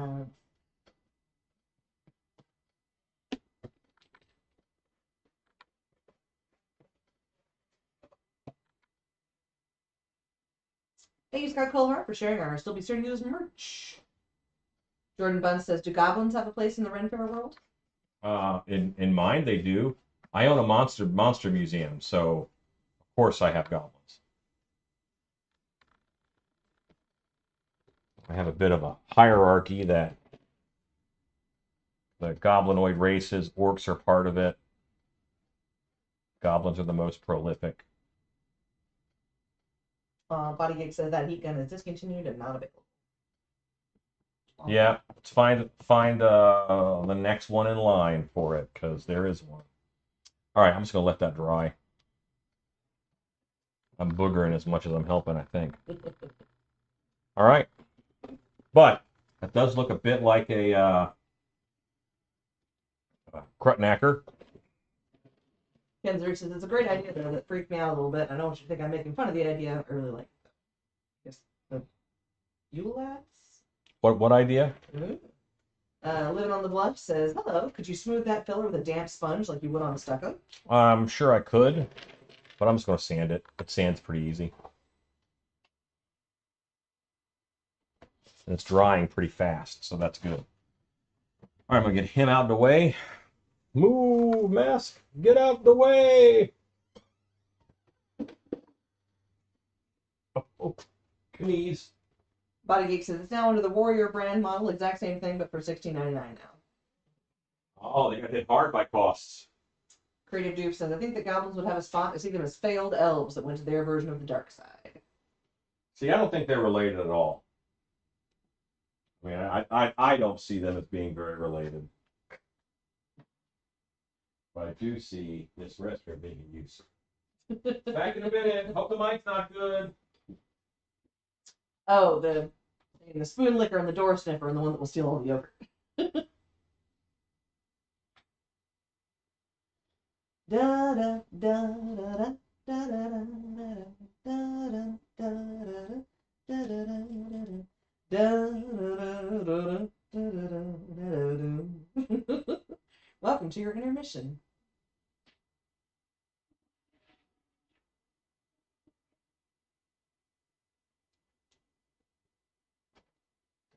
Thank you, Scott Colhart, for sharing our Still Be Certain News merch. Jordan Bunn says, do goblins have a place in the Ren Fair world? In mine, they do. I own a monster museum, so of course I have goblins. I have a bit of a hierarchy that the goblinoid races, orcs are part of it. Goblins are the most prolific. Body Geek says that heat gun is discontinued and not available. Yeah, let's find the next one in line for it, because there is one. All right, I'm just gonna let that dry. I'm boogering as much as I'm helping, I think. All right, but it does look a bit like a Nutcracker. Ken Zurich says it's a great idea though that freaked me out a little bit. I know what you think I'm making fun of the idea. I really like it. I guess the Yule Lads? What idea? Living on the Bluff says, hello, could you smooth that filler with a damp sponge like you would on a stucco? I'm sure I could, but I'm just going to sand it. It sands pretty easy. And it's drying pretty fast, so that's good. All right, I'm going to get him out of the way. Move, mask. Get out the way. Oh, knees. Body Geek says it's now under the Warrior brand model, exact same thing, but for $16.99 now. Oh, they got hit hard by costs. Creative Dupe says, I think the goblins would have a spot to see them as failed elves that went to their version of the dark side. See, I don't think they're related at all. I mean, I don't see them as being very related. But I do see this restroom being used. Back in a minute. Hope the mic's not good. Oh, the spoon licker and the door sniffer and the one that will steal all the yogurt. Da da da da da da da. Welcome to your intermission.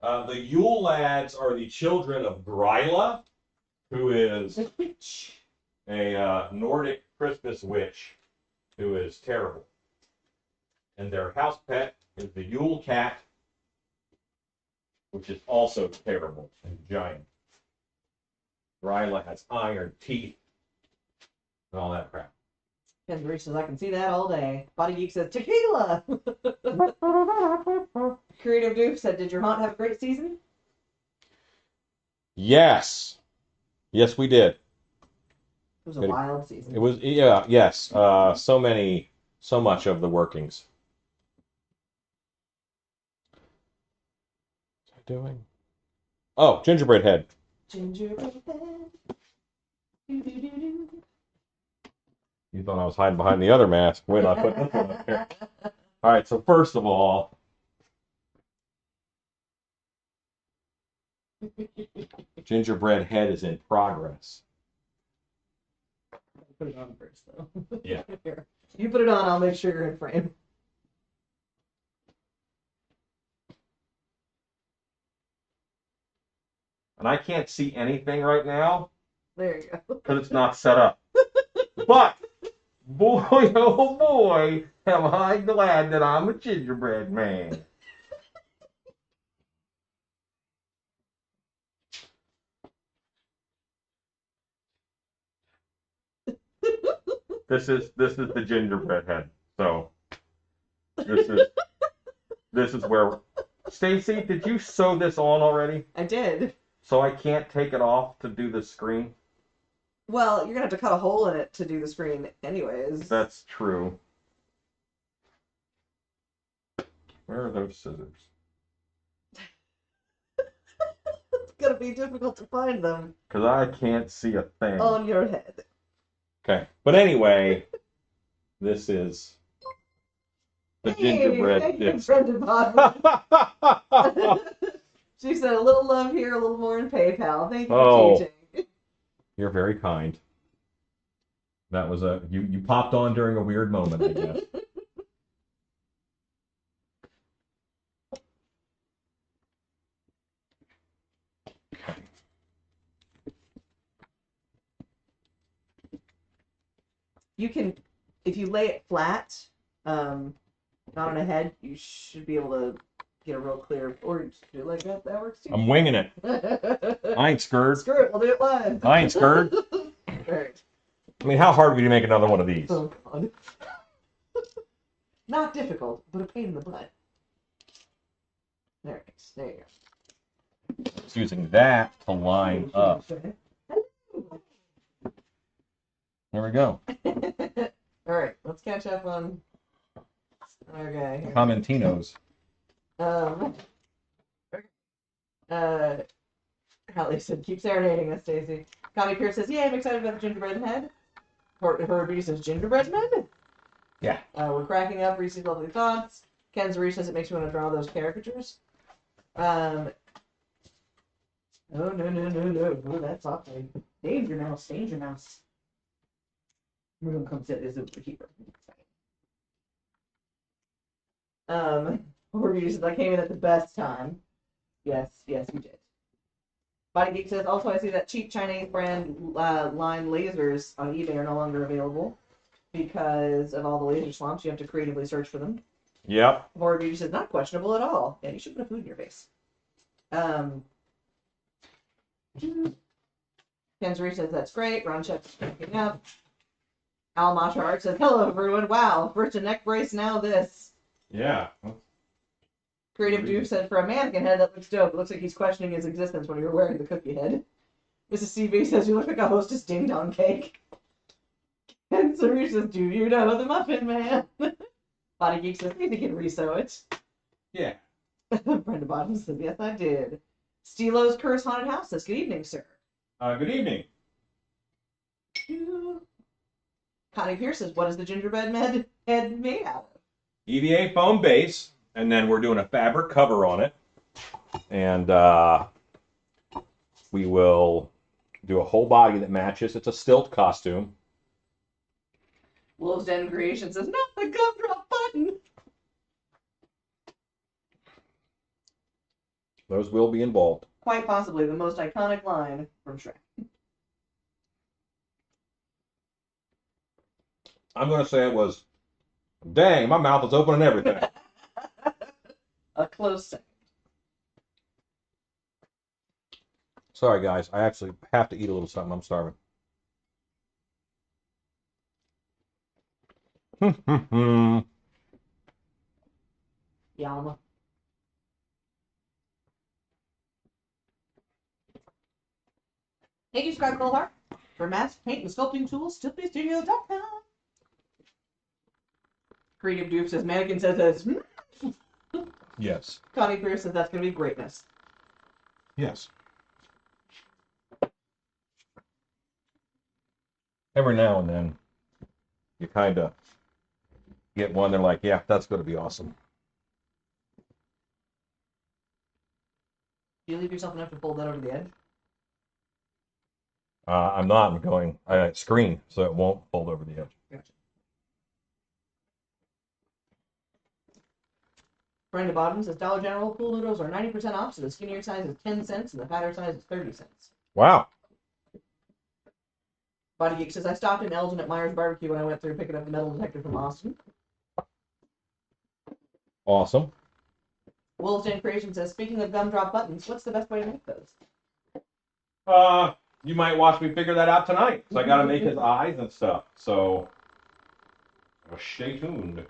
The Yule Lads are the children of Gryla, who is a Nordic Christmas witch who is terrible. And their house pet is the Yule cat, which is also terrible and giant. Gryla has iron teeth and all that crap. Kendrick says, I can see that all day. Body Geek says, tequila! Creative Doof said, did your haunt have a great season? Yes. Yes, we did. It was a wild season. It was, yeah, yes. So much of the workings. What's I doing? Oh, gingerbread head. Gingerbread head. Do-do-do-do. You thought I was hiding behind the other mask. Wait, I put this one up here. All right, so first of all, gingerbread head is in progress. Put it on first, though. Yeah. Here. You put it on, I'll make sure you're in frame. And I can't see anything right now There you go. because it's not set up. But, boy, oh boy, am I glad that I'm a gingerbread man. This is the gingerbread head. So this is where Stacy, did you sew this on already? I did. So I can't take it off to do the screen? Well, you're gonna have to cut a hole in it to do the screen anyways. That's true. Where are those scissors? It's gonna be difficult to find them Because I can't see a thing. on your head. Okay. But anyway, this is the gingerbread Hey, disc. Brenda Bottom. She said a little love here, a little more in PayPal. Thank you for teaching. You're very kind. That was you popped on during a weird moment, I guess. Okay. You can, if you lay it flat, not on a head, you should be able to get a real clear, or just do it like that. That works too. I'm winging it. I ain't scared. Screw it, we'll do it live. I ain't scared. Right. I mean, how hard would you make another one of these? Oh God. Not difficult, but a pain in the butt. There it is. There you go. It's using that to line up. There we go. All right, let's catch up on our guy here. Comentinos. Hallie said, keep serenading us, Stacey. Connie Pierce says, yeah, I'm excited about the gingerbread head. Her beauty says, gingerbread men? Yeah. We're cracking up. Reese's lovely thoughts. Ken Zarish says it makes me want to draw those caricatures. Oh, no. Oh, that's awful. Danger mouse, danger mouse. We're going to come sit this over here. Her beauty says, I came in at the best time. Yes, you did. Body Geek says, also I see that cheap Chinese brand line lasers on eBay are no longer available because of all the laser swamps. You have to creatively search for them. Yep. Horror Beauty says, not questionable at all. Yeah, you should put a food in your face. Kenzuri says, that's great. Ron Shep's picking up. Al Mashar says, hello, everyone. Wow, first a neck brace, now this. Yeah. Creative Duke said, for a mannequin head, that looks dope. It looks like he's questioning his existence when you're wearing the cookie head. Mrs. CB says, you look like a hostess ding dong cake. And Sarush says, do you know the Muffin Man? Body Geek says, maybe you can resew it. Yeah. Brenda Bottoms says, yes, I did. Stilo's Curse Haunted House says, good evening, sir. Good evening. Connie Pierce says, what is the gingerbread head made out of? EVA foam base, and then we're doing a fabric cover on it. And we will do a whole body that matches. It's a stilt costume. Wolves Den Creation says, not the gumdrop button. Those will be involved. Quite possibly the most iconic line from Shrek. I'm going to say it was, dang, my mouth is open and everything. A close second. Sorry, guys. I actually have to eat a little something. I'm starving. Yalma. Thank you, Scott Goldhart, for mask, paint, and sculpting tools. StillPStudios.com. Creative Dupe says, Mannequin says it's Yes. Connie Pierce says that's going to be greatness. Yes. Every now and then, you kind of get one, they're like, yeah, that's going to be awesome. Do you leave yourself enough to fold that over the edge? I'm not. I'm going screen, so it won't fold over the edge. Gotcha. Brenda Bottom says Dollar General pool noodles are 90% off, so the skinnier size is 10 cents and the fatter size is 30 cents. Wow. Body Geek says I stopped in Elgin at Myers Barbecue when I went through picking up the metal detector from Austin. Awesome. Wolfden Creation says, speaking of gumdrop buttons, what's the best way to make those? You might watch me figure that out tonight. So I got to make his eyes and stuff. So stay tuned.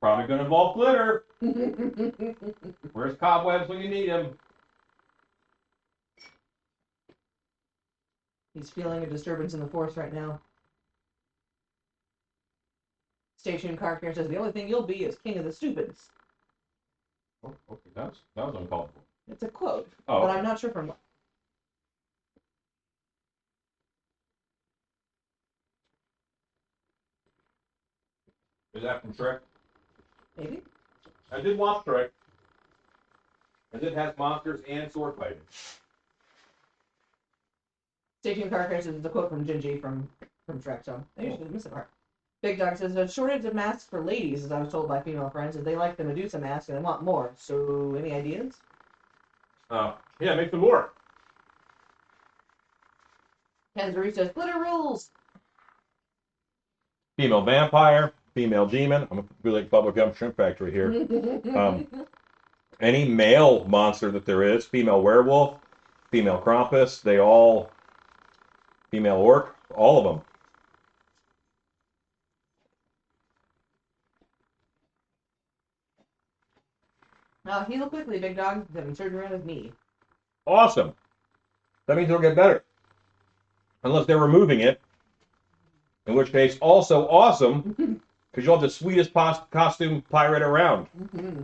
Probably going to involve glitter. Where's cobwebs when you need them? He's feeling a disturbance in the force right now. Stay tuned, Car Care says, the only thing you'll be is king of the stupids. Oh, okay, that was uncalled for. It's a quote, Oh, but okay. I'm not sure from what. Is that from Shrek? Maybe? I did watch Shrek. And it has monsters and sword fighting. Stay tuned, Car Care says, it's a quote from Gingy from Shrek, so I usually miss it part. Big Dog says, a shortage of masks for ladies, as I was told by female friends, is they like the Medusa mask and they want more. So, any ideas? Yeah, make some more. Kanzuri says, glitter rules! Female vampire, female demon. I'm a really bubblegum shrimp factory here. Any male monster that there is, female werewolf, female Krampus, female orc, all of them. Now, heal quickly, Big Dog. He's having surgery on his knee. Awesome. That means it'll get better. Unless they're removing it. In which case, also awesome, because you'll have the sweetest costume pirate around. Mm-hmm.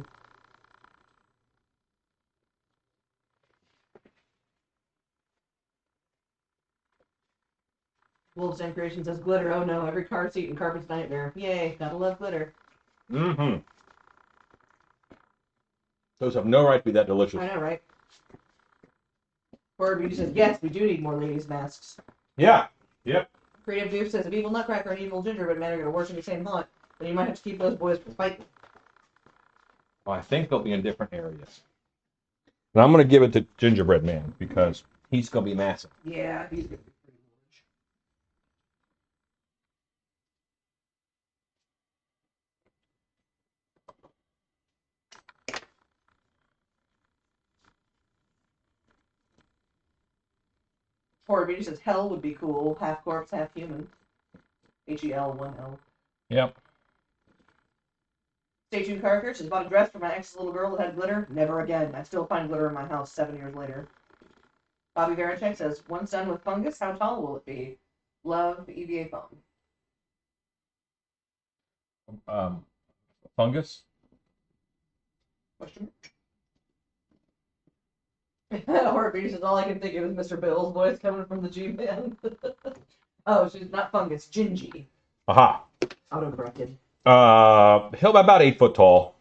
Wolves and Creation says, glitter, oh no, every car seat and carpet's nightmare. Yay, gotta love glitter. Mm-hmm. Those have no right to be that delicious. I know, right? Forward Beauty says, yes, we do need more ladies' masks. Yeah. Yep. Creative Doof says, if evil Nutcracker and evil Gingerbread man are going to work in the same haunt, then you might have to keep those boys from fighting. Well, I think they'll be in different areas. And I'm going to give it to Gingerbread Man because he's going to be massive. Yeah, he's going to be pretty large. Forward Beauty says, hell would be cool. Half corpse, half human. H-E-L, 1-L. Yep. Stay tuned, Carker says, bought a dress for my ex's little girl that had glitter. Never again. I still find glitter in my house 7 years later. Bobby Veracek says, once done with fungus, how tall will it be? Love, EVA foam. Fungus? Question mark? Heartbeat says, all I can think of is Mr. Bill's voice coming from the G-Man. Oh, she's not fungus, Gingy. Aha. Auto-corrected. He'll be about 8 foot tall.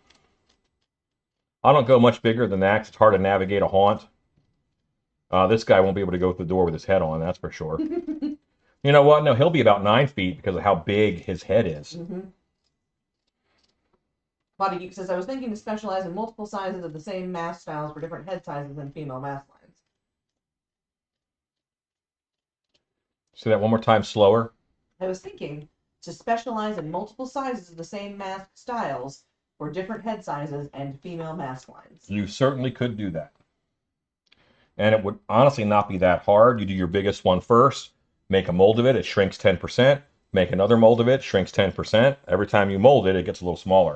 I don't go much bigger than that 'cause it's hard to navigate a haunt. This guy won't be able to go through the door with his head on, that's for sure. You know what? No, he'll be about 9 feet because of how big his head is. Mm-hmm. Body Geek says, I was thinking to specialize in multiple sizes of the same mask styles for different head sizes than female mask lines. Say that one more time slower. I was thinking to specialize in multiple sizes of the same mask styles for different head sizes and female mask lines. You certainly could do that. And it would honestly not be that hard. You do your biggest one first, make a mold of it, it shrinks 10%. Make another mold of it, shrinks 10%. Every time you mold it, it gets a little smaller.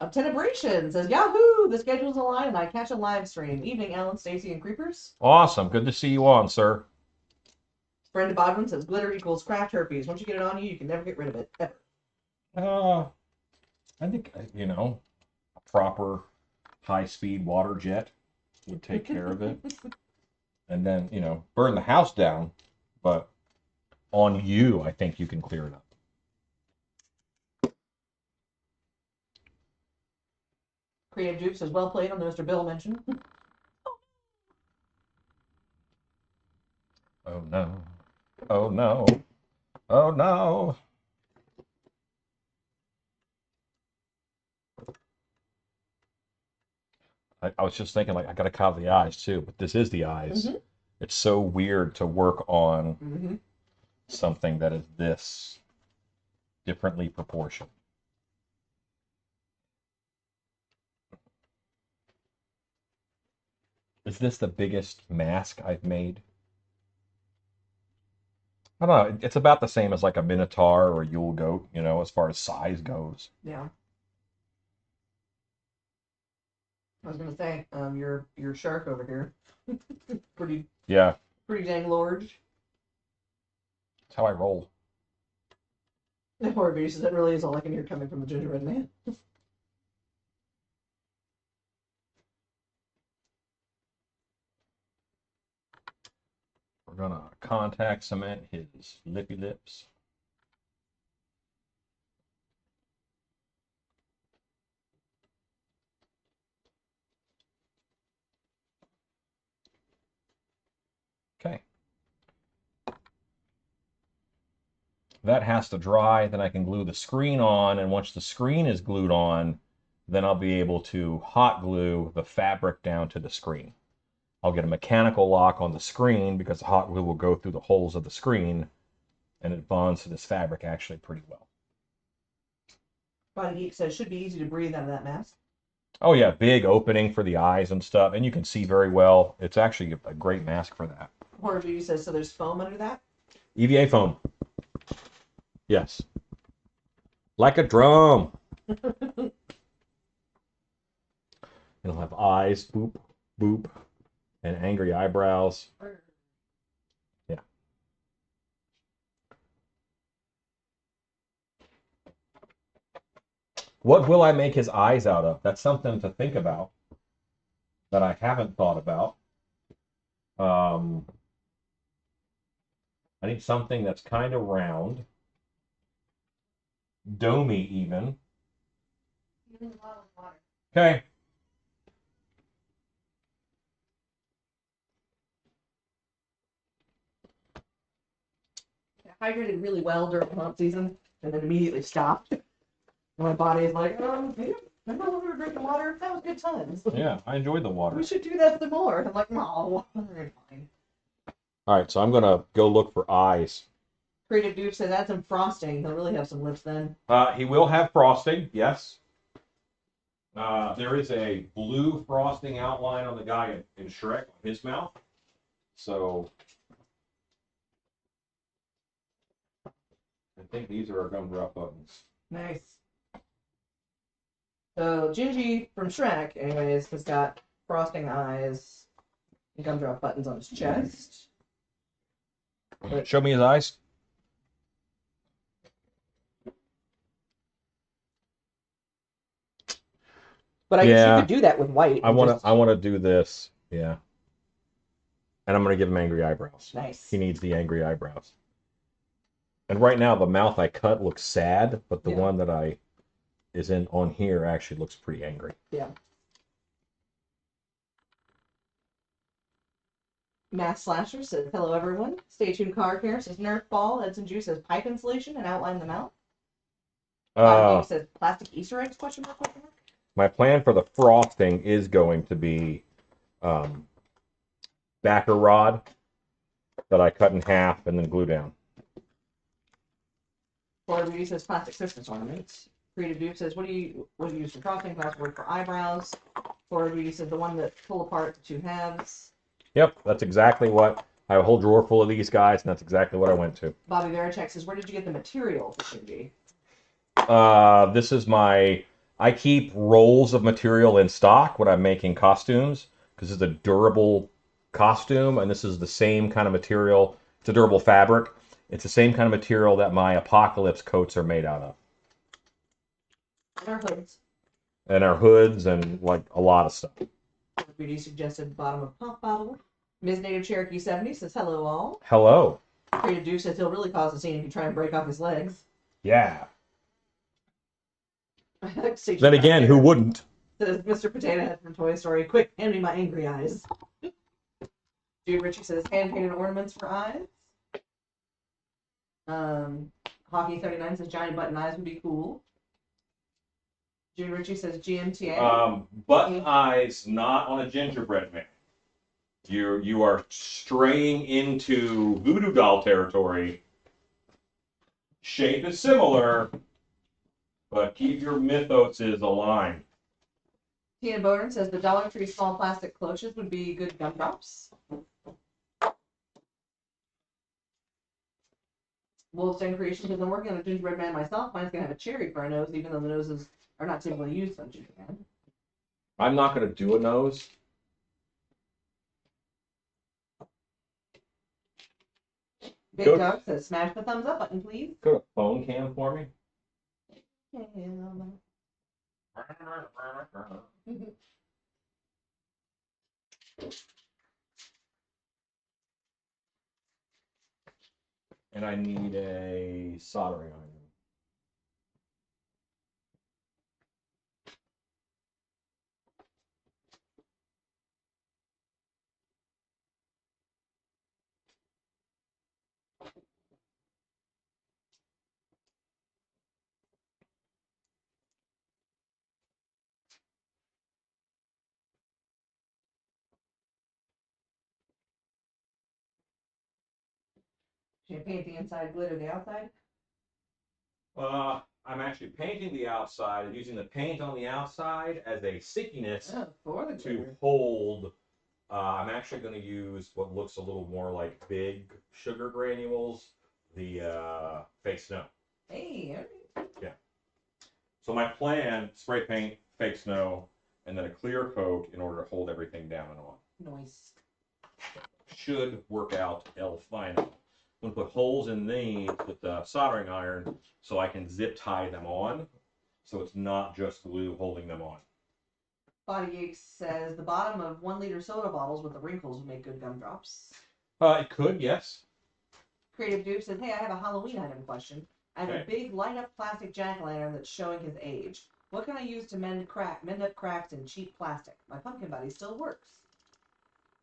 Obtenebration says, Yahoo! The schedule's aligned and I catch a live stream. Evening, Alan, Stacy, and Creepers. Awesome. Good to see you on, sir. Brenda Bodwin says, glitter equals craft herpes. Once you get it on you, you can never get rid of it, ever. I think, a proper high-speed water jet would take care of it. And then, burn the house down. But on you, I think you can clear it up. Creative Duke says, well played on the Mr. Bill mention. Oh no. Oh no. Oh no. I was just thinking, like, I gotta cover the eyes too, but this is the eyes. Mm-hmm. It's so weird to work on Mm-hmm. something that is this differently proportioned. Is this the biggest mask I've made? I don't know. It's about the same as like a Minotaur or a Yule Goat, you know, as far as size goes. Yeah. I was gonna say, your shark over here, pretty Yeah, dang large. that's how I roll. The horror beast, that really is all I can hear coming from the gingerbread man. We're gonna contact cement his lippy lips. Okay. That has to dry, then I can glue the screen on, and once the screen is glued on, then I'll be able to hot glue the fabric down to the screen. I'll get a mechanical lock on the screen because the hot glue will go through the holes of the screen, and it bonds to this fabric actually pretty well. Body Geek says, should be easy to breathe out of that mask. Oh yeah, big opening for the eyes and stuff, and you can see very well. It's actually a great mask for that. Horror Beauty says, so there's foam under that? EVA foam. Yes. Like a drum. It'll have eyes, boop, boop, and angry eyebrows. Yeah. What will I make his eyes out of? That's something to think about that I haven't thought about. I need something that's kind of round, domey even. Okay. I hydrated really well during the hot season, and then immediately stopped. My body is like, remember when we were drinking water? That was good times. Yeah, I enjoyed the water. We should do that some more. I'm like, no, fine. All right, so I'm going to go look for eyes. Creative Dude says, add some frosting. He'll really have some lips then. He will have frosting, yes. There is a blue frosting outline on the guy in Shrek, on his mouth. So I think these are our gumdrop buttons. Nice. So Gingy from Shrek, anyways, has got frosting eyes and gumdrop buttons on his chest. But Show me his eyes. I guess you could do that with white. I want to do this. Yeah. And I'm going to give him angry eyebrows. Nice. He needs the angry eyebrows. And right now the mouth I cut looks sad, but the one that is in on here actually looks pretty angry. Yeah. Mass Slasher says, hello everyone. Stay tuned car care says Nerf ball. Edson Juice says pipe insulation and outline the mouth. Game says plastic Easter eggs question mark. My plan for the frosting is going to be backer rod that I cut in half and then glue down. Florida Beauty says plastic Christmas ornaments. Creative Dude says, what do you use for frosting? Plastic work for eyebrows. Florida Beauty says the one that pull apart the two halves. Yep, that's exactly what I have a whole drawer full of these guys, and that's exactly what I went to. Bobby Verichek says, where did you get the material for Shinji? This is I keep rolls of material in stock when I'm making costumes, because it's a durable costume, and this is the same kind of material. It's a durable fabric. It's the same kind of material that my apocalypse coats are made out of. And our hoods. And our hoods and like a lot of stuff. Beauty suggested bottom of pop bottle. Ms. Native Cherokee 70 says, hello all. Hello. Creative Dude says he'll really cause a scene if you try and break off his legs. Yeah. Then again, who wouldn't? says Mr. Potato Head from Toy Story. Quick, hand me my angry eyes. Jude Ritchie says hand-painted ornaments for eyes. Hockey39 says giant button eyes would be cool. Jude Ritchie says GMTA. Button eyes, not on a gingerbread man. You are straying into voodoo doll territory. Shape is similar, but keep your mythoses aligned. Tina Bowden says the Dollar Tree small plastic cloches would be good gumdrops. Wolfstone Creations says I'm working on a gingerbread man myself. Mine's gonna have a cherry for a nose, even though the noses are not typically used on gingerbread. I'm not going to do a nose. Big Go- Doug says smash the thumbs up button, please. Go to phone cam for me. And I need a soldering iron. Should I paint the inside, glitter the outside? I'm actually painting the outside and using the paint on the outside as a stickiness Oh, for the to glitter. hold. I'm actually going to use what looks a little more like big sugar granules, the fake snow. Hey, alright. So my plan, spray paint, fake snow, and then a clear coat in order to hold everything down and on. Nice. Should work out el fino. I'm going to put holes in these with the soldering iron so I can zip tie them on, so it's not just glue holding them on. Body Aches says the bottom of 1 liter soda bottles with the wrinkles would make good gumdrops. It could, yes. Creative Duke says, hey, I have a Halloween item question. I have Okay. a big light up plastic jack-o'-lantern that's showing his age. What can I use to mend up cracks in cheap plastic? My pumpkin body still works.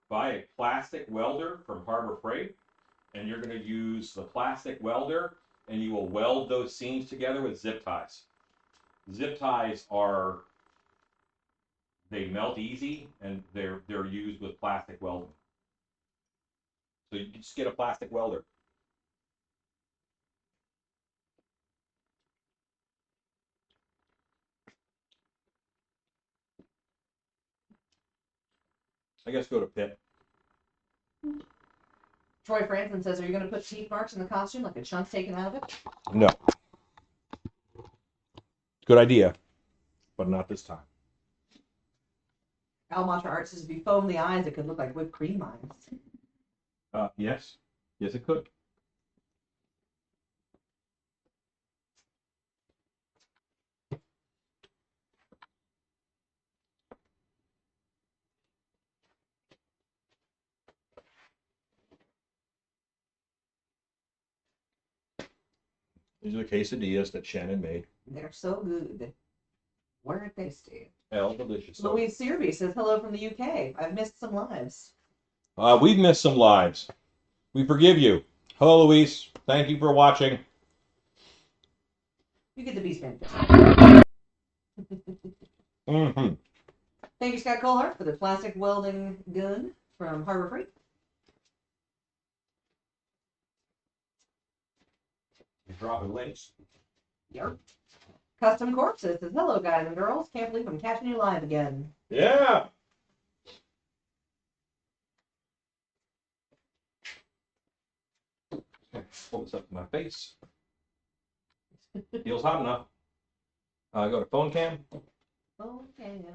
Buy a plastic welder from Harbor Freight, and you're going to use the plastic welder, and you will weld those seams together with zip ties. Zip ties they melt easy, and they're used with plastic welding. So you can just get a plastic welder. I guess go to Pitt. Troy Franson says, are you going to put teeth marks in the costume like a chunk taken out of it? No. Good idea, but not this time. Al Matra Art says, if you foam the eyes, it could look like whipped cream eyes. Yes. Yes, it could. These are the quesadillas that Shannon made. They're so good. Where'd they stay? Hell, delicious. Louise Searby says, hello from the UK. I've missed some lives. We've missed some lives. We forgive you. Hello, Louise. Thank you for watching. You get the beast man. Mm-hmm. Thank you, Scott Kohler, for the plastic welding gun from Harbor Freight. You're dropping links. Yep. Custom Corpses says, hello, guys and girls. Can't believe I'm catching you live again. Yeah. Hold this up to my face. Feels hot enough. Go to phone cam. Okay.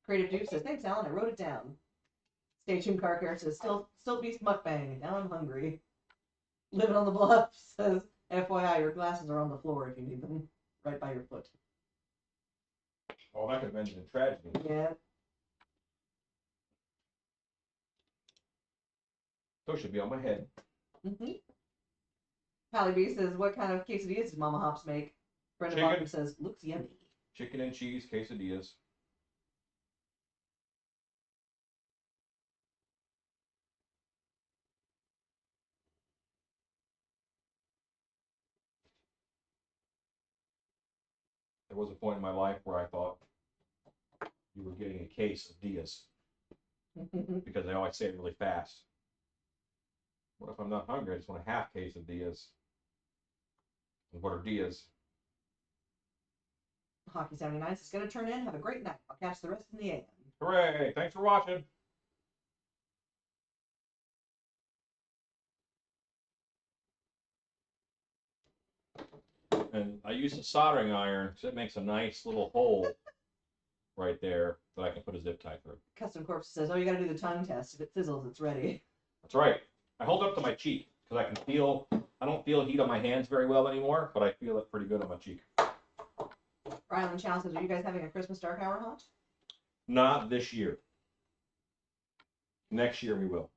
Creative Duke says, thanks, Alan. I wrote it down. Stay tuned, Car Care says, still beast mukbang. Now I'm hungry. Living on the Bluff says, FYI, your glasses are on the floor if you need them. Right by your foot. Oh, that could have been a tragedy. Yeah. Those should be on my head. Mm-hmm. Pally B says, what kind of quesadillas does Mama Hops make? Brenda Chicken. Barker says, looks yummy. Chicken and cheese quesadillas. There was a point in my life where I thought you were getting a case of Diaz because they always say it really fast. What if I'm not hungry? I just want a half case of Diaz. And what are Diaz? Hockey 79 is going to turn in. Have a great night. I'll catch the rest in the AM. Hooray! Thanks for watching. And I use a soldering iron because it makes a nice little hole right there that I can put a zip tie through. Custom Corpse says, oh, you got to do the tongue test. If it fizzles, it's ready. That's right. I hold it up to my cheek because I can feel, I don't feel heat on my hands very well anymore, but I feel it pretty good on my cheek. Rylan Chow says, are you guys having a Christmas Dark Hour haunt? Not this year. Next year we will.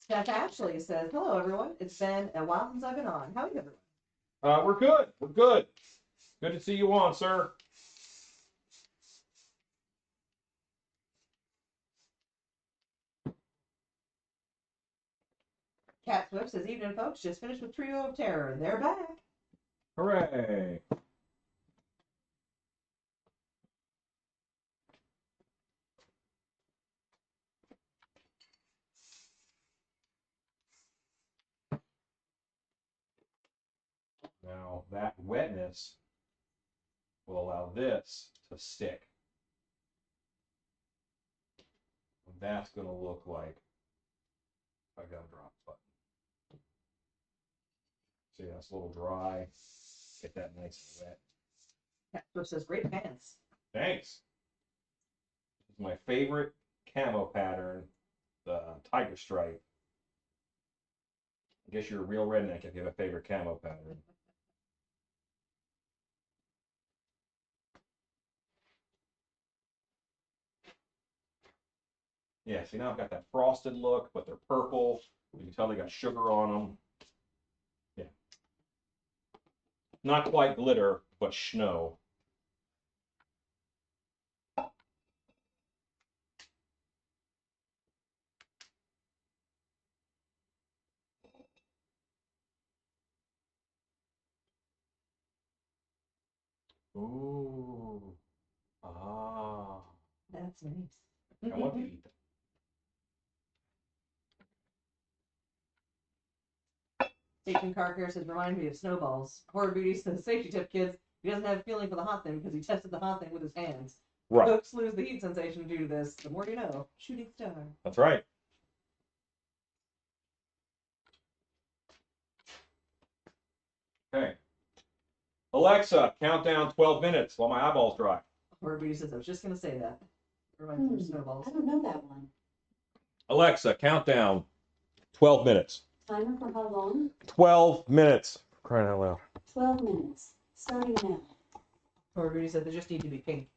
Steph Ashley says, hello, everyone. It's been a while since I've been on. How are you, everyone? We're good. We're good. Good to see you on, sir. Cat Swift says, evening, folks. Just finished with Trio of Terror, and they're back. Hooray. Now that wetness will allow this to stick. And that's going to look like, I got to drop the button. See, that's a little dry. Get that nice and wet. Cat Swift says, great pants. Thanks. This is my favorite camo pattern, the tiger stripe. I guess you're a real redneck if you have a favorite camo pattern. Yeah, see now I've got that frosted look, but they're purple. You can tell they got sugar on them. Yeah. Not quite glitter, but snow. Ooh. Ah. That's nice. I want to eat them. Station Car Care says, remind me of snowballs. Horror Beauty says, safety tip, kids. He doesn't have a feeling for the hot thing because he tested the hot thing with his hands. Right. Folks lose the heat sensation due to this. The more you know. Shooting star. That's right. Okay. Alexa, count down 12 minutes while my eyeballs dry. Horror Beauty says, I was just going to say that. Reminds me of snowballs. I don't know that one. Alexa, count down 12 minutes. Timer for how long? 12 minutes. Crying out loud. 12 minutes. Starting now. Horror Beauty said, they just need to be pink.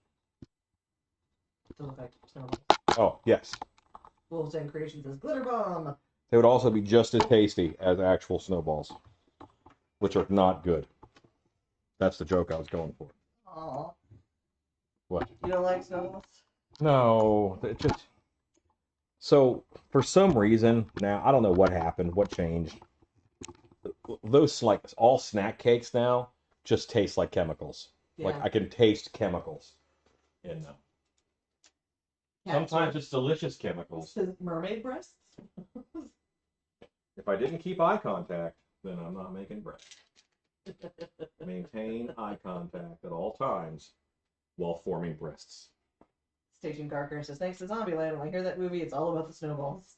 To look like snowballs. Oh, yes. Wolves and Creation says, glitter bomb. They would also be just as tasty as actual snowballs, which are not good. That's the joke I was going for. Aw. What? You don't like snowballs? No, it just... So, for some reason, now, I don't know what happened, what changed. Those, like, all snack cakes now just taste like chemicals. Yeah. Like, I can taste chemicals in them. Sometimes it's delicious chemicals. Says mermaid breasts? If I didn't keep eye contact, then I'm not making bread. Maintain eye contact at all times while forming breasts. Station Carker says, thanks to Zombieland. When I hear that movie, it's all about the snowballs.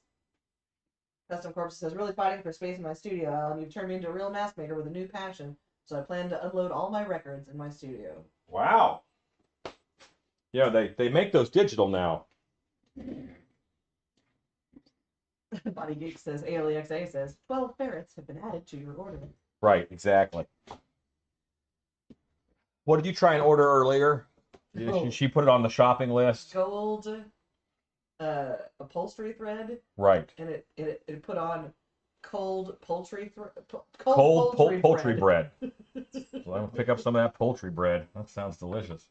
Custom Corpse says, really fighting for space in my studio, Alan. You've turned me into a real mask maker with a new passion, so I plan to unload all my records in my studio. Wow. Yeah, they make those digital now. Body Geek says, ALEXA says, 12 ferrets have been added to your order. Right, exactly. What did you try and order earlier? She put it on the shopping list. Gold upholstery thread. Right. And it put on cold poultry Cold poultry bread. bread. Well, I'm gonna pick up some of that poultry bread. That sounds delicious.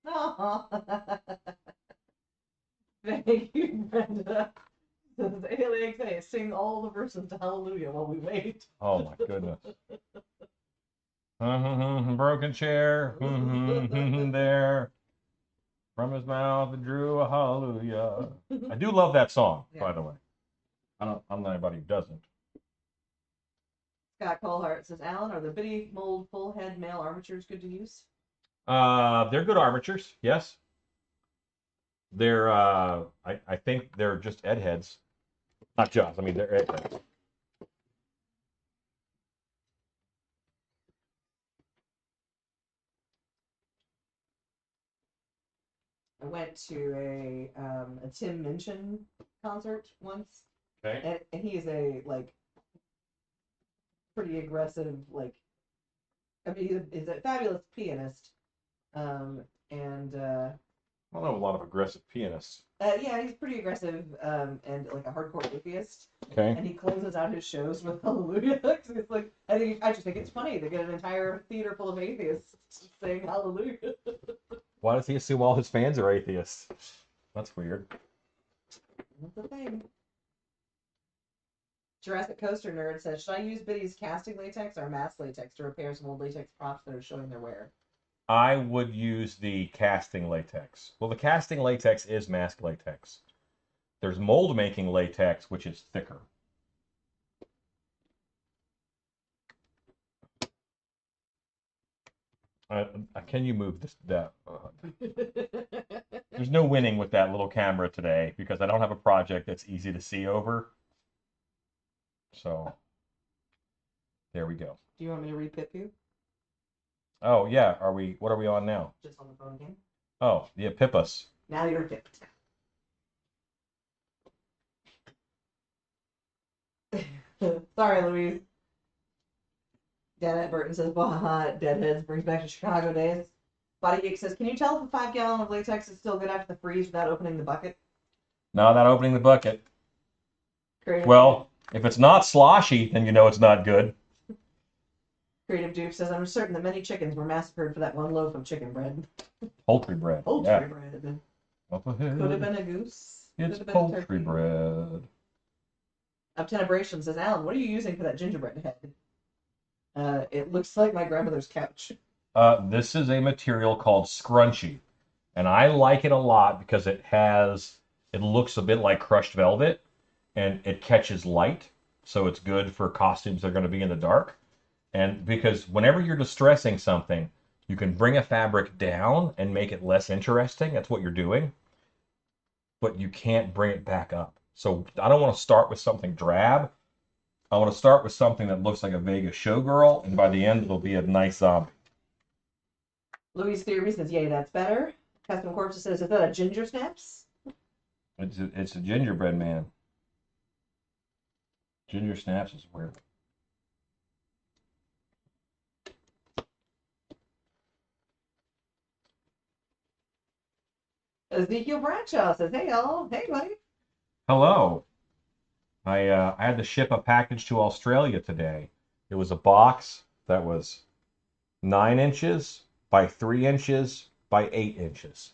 Oh. Thank you, Brenda. ALXA, sing all the verses to Hallelujah while we wait. Oh my goodness. Broken chair there. From his mouth it drew a hallelujah. I do love that song, by the way. I don't know anybody who doesn't. Scott Colhart says, Alan, are the bitty mold full head male armatures good to use? They're good armatures, yes. They're I think they're just Ed heads. Not just, I mean they're Ed heads. I went to a Tim Minchin concert once. Okay. And he is a pretty aggressive, I mean, he's a fabulous pianist. And I don't know a lot of aggressive pianists. yeah, he's pretty aggressive and like a hardcore atheist. Okay. And he closes out his shows with Hallelujah. It's like I just think it's funny to get an entire theater full of atheists saying Hallelujah. Why does he assume all his fans are atheists? That's weird. That's the thing. Jurassic Coaster Nerd says, should I use Biddy's casting latex or mask latex to repair some old latex props that are showing their wear? I would use the casting latex. Well, the casting latex is mask latex. There's mold making latex, which is thicker. Can you move this? There's no winning with that little camera today because I don't have a project that's easy to see over. So there we go. Do you want me to re-pip you? Oh yeah, what are we on now? Just on the phone again. Oh, yeah, pip us. Now you're pipped. Sorry, Louise. Janet Burton says, "Bah, deadheads brings back to Chicago days." Body Geek says, "Can you tell if a 5-gallon of latex is still good after the freeze without opening the bucket?" No, not opening the bucket. Creative Well, if it's not sloshy, then you know it's not good. Creative Duke says, "I'm certain that many chickens were massacred for that one loaf of chicken bread." Poultry bread. Poultry Yeah. bread. Up ahead. Could have been a goose. It's Could have been a poultry turkey. bread. Obtenebration says, "Alan, what are you using for that gingerbread head?" It looks like my grandmother's couch. This is a material called scrunchy, and I like it a lot because it looks a bit like crushed velvet, and it catches light, so it's good for costumes that are going to be in the dark. And because whenever you're distressing something, you can bring a fabric down and make it less interesting. That's what you're doing, but you can't bring it back up. So I don't want to start with something drab. I want to start with something that looks like a Vegas showgirl, and by the end, it'll be a nice zombie. Louise Theory says, "Yay, that's better." Custom Corpse says, "Is that a ginger snaps?" It's a gingerbread man. Ginger snaps is weird. Ezekiel Bradshaw says, "Hey, y'all. Hey, buddy." Hello. I had to ship a package to Australia today. It was a box that was 9 inches by 3 inches by 8 inches.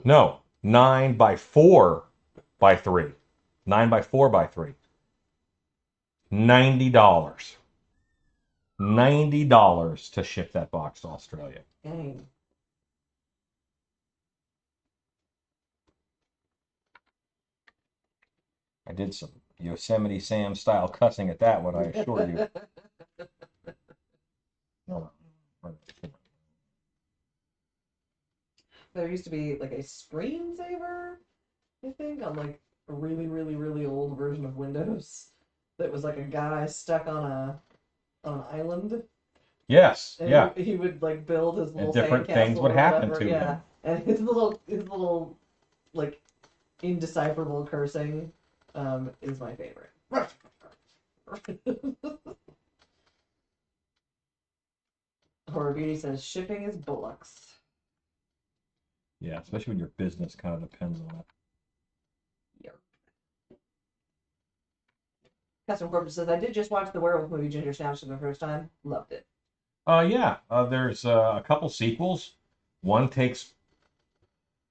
No, 9 by 4 by 3. 9 by 4 by 3. $90. $90 to ship that box to Australia. Dang. I did some Yosemite Sam style cussing at that one, I assure you. No. There used to be like a screensaver, I think, on like a really, really, really old version of Windows that was like a guy stuck on an island. Yes, And yeah. he would like build his little And different sandcastle things would or happen whatever, to yeah. him. And his little like indecipherable cursing is my favorite. Horror Beauty says shipping is bullocks. Yeah, especially when your business kind of depends on it. Yep. Custom Corporate says, "I did just watch the werewolf movie Ginger Snaps for the first time. Loved it." Yeah, there's a couple sequels. One takes,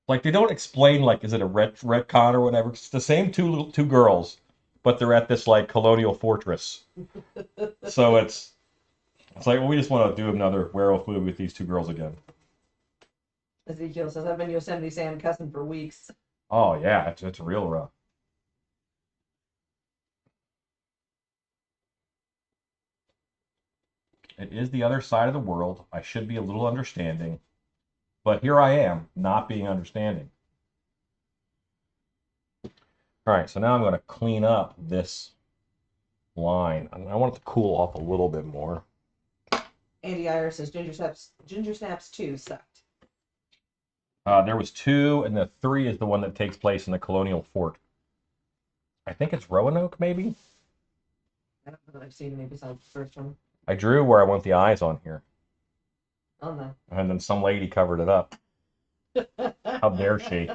like, they don't explain, like, is it a retcon or whatever. It's the same two girls, but they're at this, like, colonial fortress. So it's like, well, we just want to do another werewolf movie with these two girls again. Ezekiel says, I've been Yosemite Sam cussing for weeks. Oh, yeah, it's real rough. It is the other side of the world. I should be a little understanding. But here I am, not being understanding. All right, so now I'm going to clean up this line. I want it to cool off a little bit more. Andy Iyer says, Ginger Snaps 2 sucked. There was 2, and the 3 is the one that takes place in the colonial fort. I think it's Roanoke, maybe? I don't know that I've seen any besides the first one. I drew where I want the eyes on here. Oh, no. And then some lady covered it up. How dare she?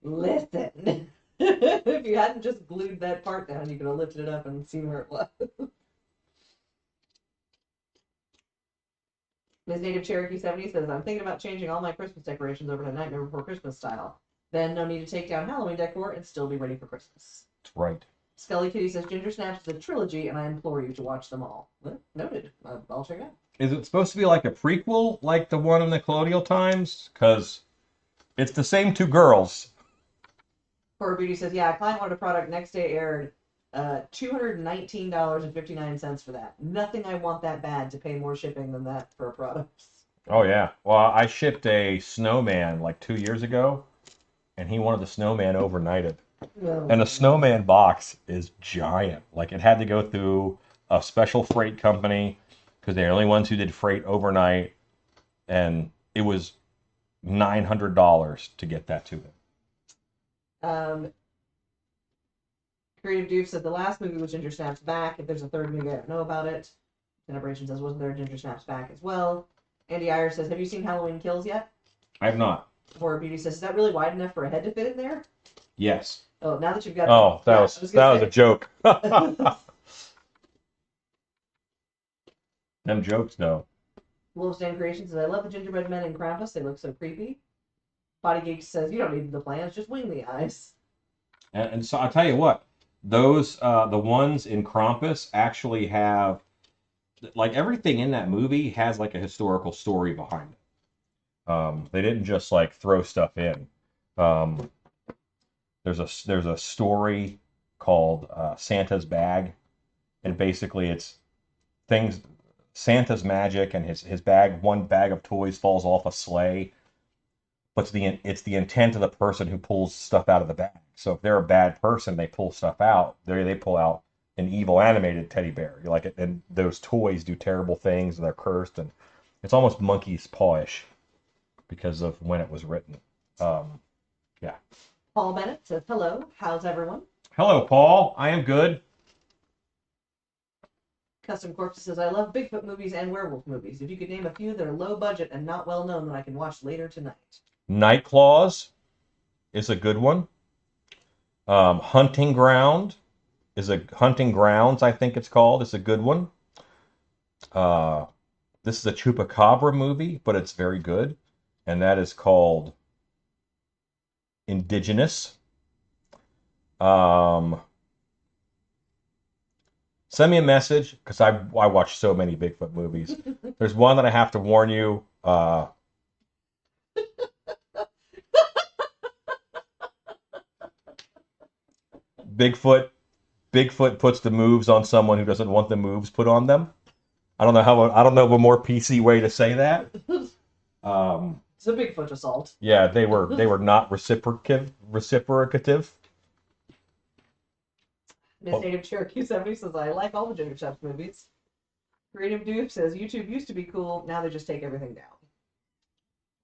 Listen. If you hadn't just glued that part down, you could have lifted it up and seen where it was. Ms. Native Cherokee 70 says, I'm thinking about changing all my Christmas decorations over to Nightmare Before Christmas style. Then no need to take down Halloween decor and still be ready for Christmas. That's right. Scully Kitty says, Ginger Snaps is a trilogy, and I implore you to watch them all. Well, noted. I'll check it out. Is it supposed to be like a prequel, like the one in the colonial times? Because it's the same two girls. Horror Beauty says, yeah, client wanted a product, next day aired, $219.59 for that. Nothing I want that bad to pay more shipping than that for a product. Oh, yeah. Well, I shipped a snowman like 2 years ago, and he wanted the snowman overnighted. Oh, And the snowman box is giant. Like, it had to go through a special freight company because they're the only ones who did freight overnight, and it was $900 to get that to him. Creative Doof said the last movie was Ginger Snaps Back. If there's a third movie, I don't know about it. Celebration says, wasn't there a Ginger Snaps Back as well? Andy Iyer says, have you seen Halloween Kills yet? I have not. Horror Beauty says, is that really wide enough for a head to fit in there? Yes. Oh, now that you've got... Oh, that was a joke. Them jokes, no. Wolfsdan Creations says, I love the gingerbread men in Krampus. They look so creepy. Body Geek says, you don't need the plans, just wing the eyes. And so I'll tell you what, those the ones in Krampus actually have, like, everything in that movie has like a historical story behind it. They didn't just like throw stuff in. There's a story called Santa's Bag, and basically it's things, Santa's magic, and his bag, one bag of toys falls off a sleigh, but it's the intent of the person who pulls stuff out of the bag. So if they're a bad person, they pull stuff out. They pull out an evil animated teddy bear. You like it, and those toys do terrible things, and they're cursed, and it's almost monkey's paw-ish because of when it was written. Yeah. Paul Bennett says, hello, how's everyone? Hello, Paul. I am good. Custom Corpse says, I love Bigfoot movies and werewolf movies. If you could name a few that are low budget and not well known that I can watch later tonight. Night Claws is a good one. Hunting Grounds, I think it's called. It's a good one. This is a Chupacabra movie, but it's very good. And that is called Indigenous. Send me a message, because I watch so many Bigfoot movies. There's one that I have to warn you. Bigfoot puts the moves on someone who doesn't want the moves put on them. I don't know of a more PC way to say that. It's a Bigfoot assault. Yeah, they were not reciprocative. Miss Native Cherokee 70 says, I like all the Ginger Snaps movies. Creative Doof says, YouTube used to be cool, now they just take everything down.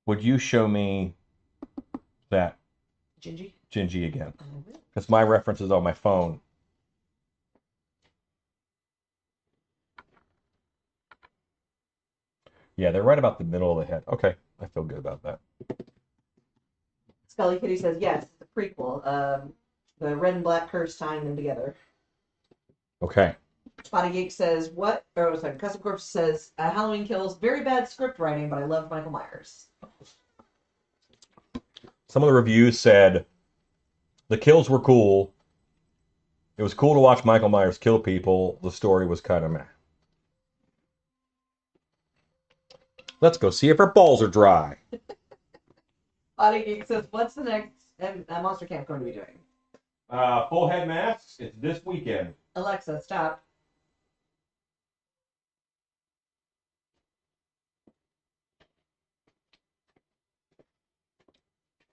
Would you show me that Gingy again? Because my reference is on my phone. Yeah, they're right about the middle of the head. Okay, I feel good about that. Scully Kitty says, yes, it's a prequel. The red and black curse tying them together. Okay. Spotty Geek says, what? Or, sorry, Custom Corpse says, Halloween Kills, very bad script writing, but I love Michael Myers. Some of the reviews said the kills were cool. It was cool to watch Michael Myers kill people. The story was kind of meh. Let's go see if her balls are dry. Spotty Geek says, what's the next Monster Camp going to be doing? Full head masks. It's this weekend. Alexa, stop.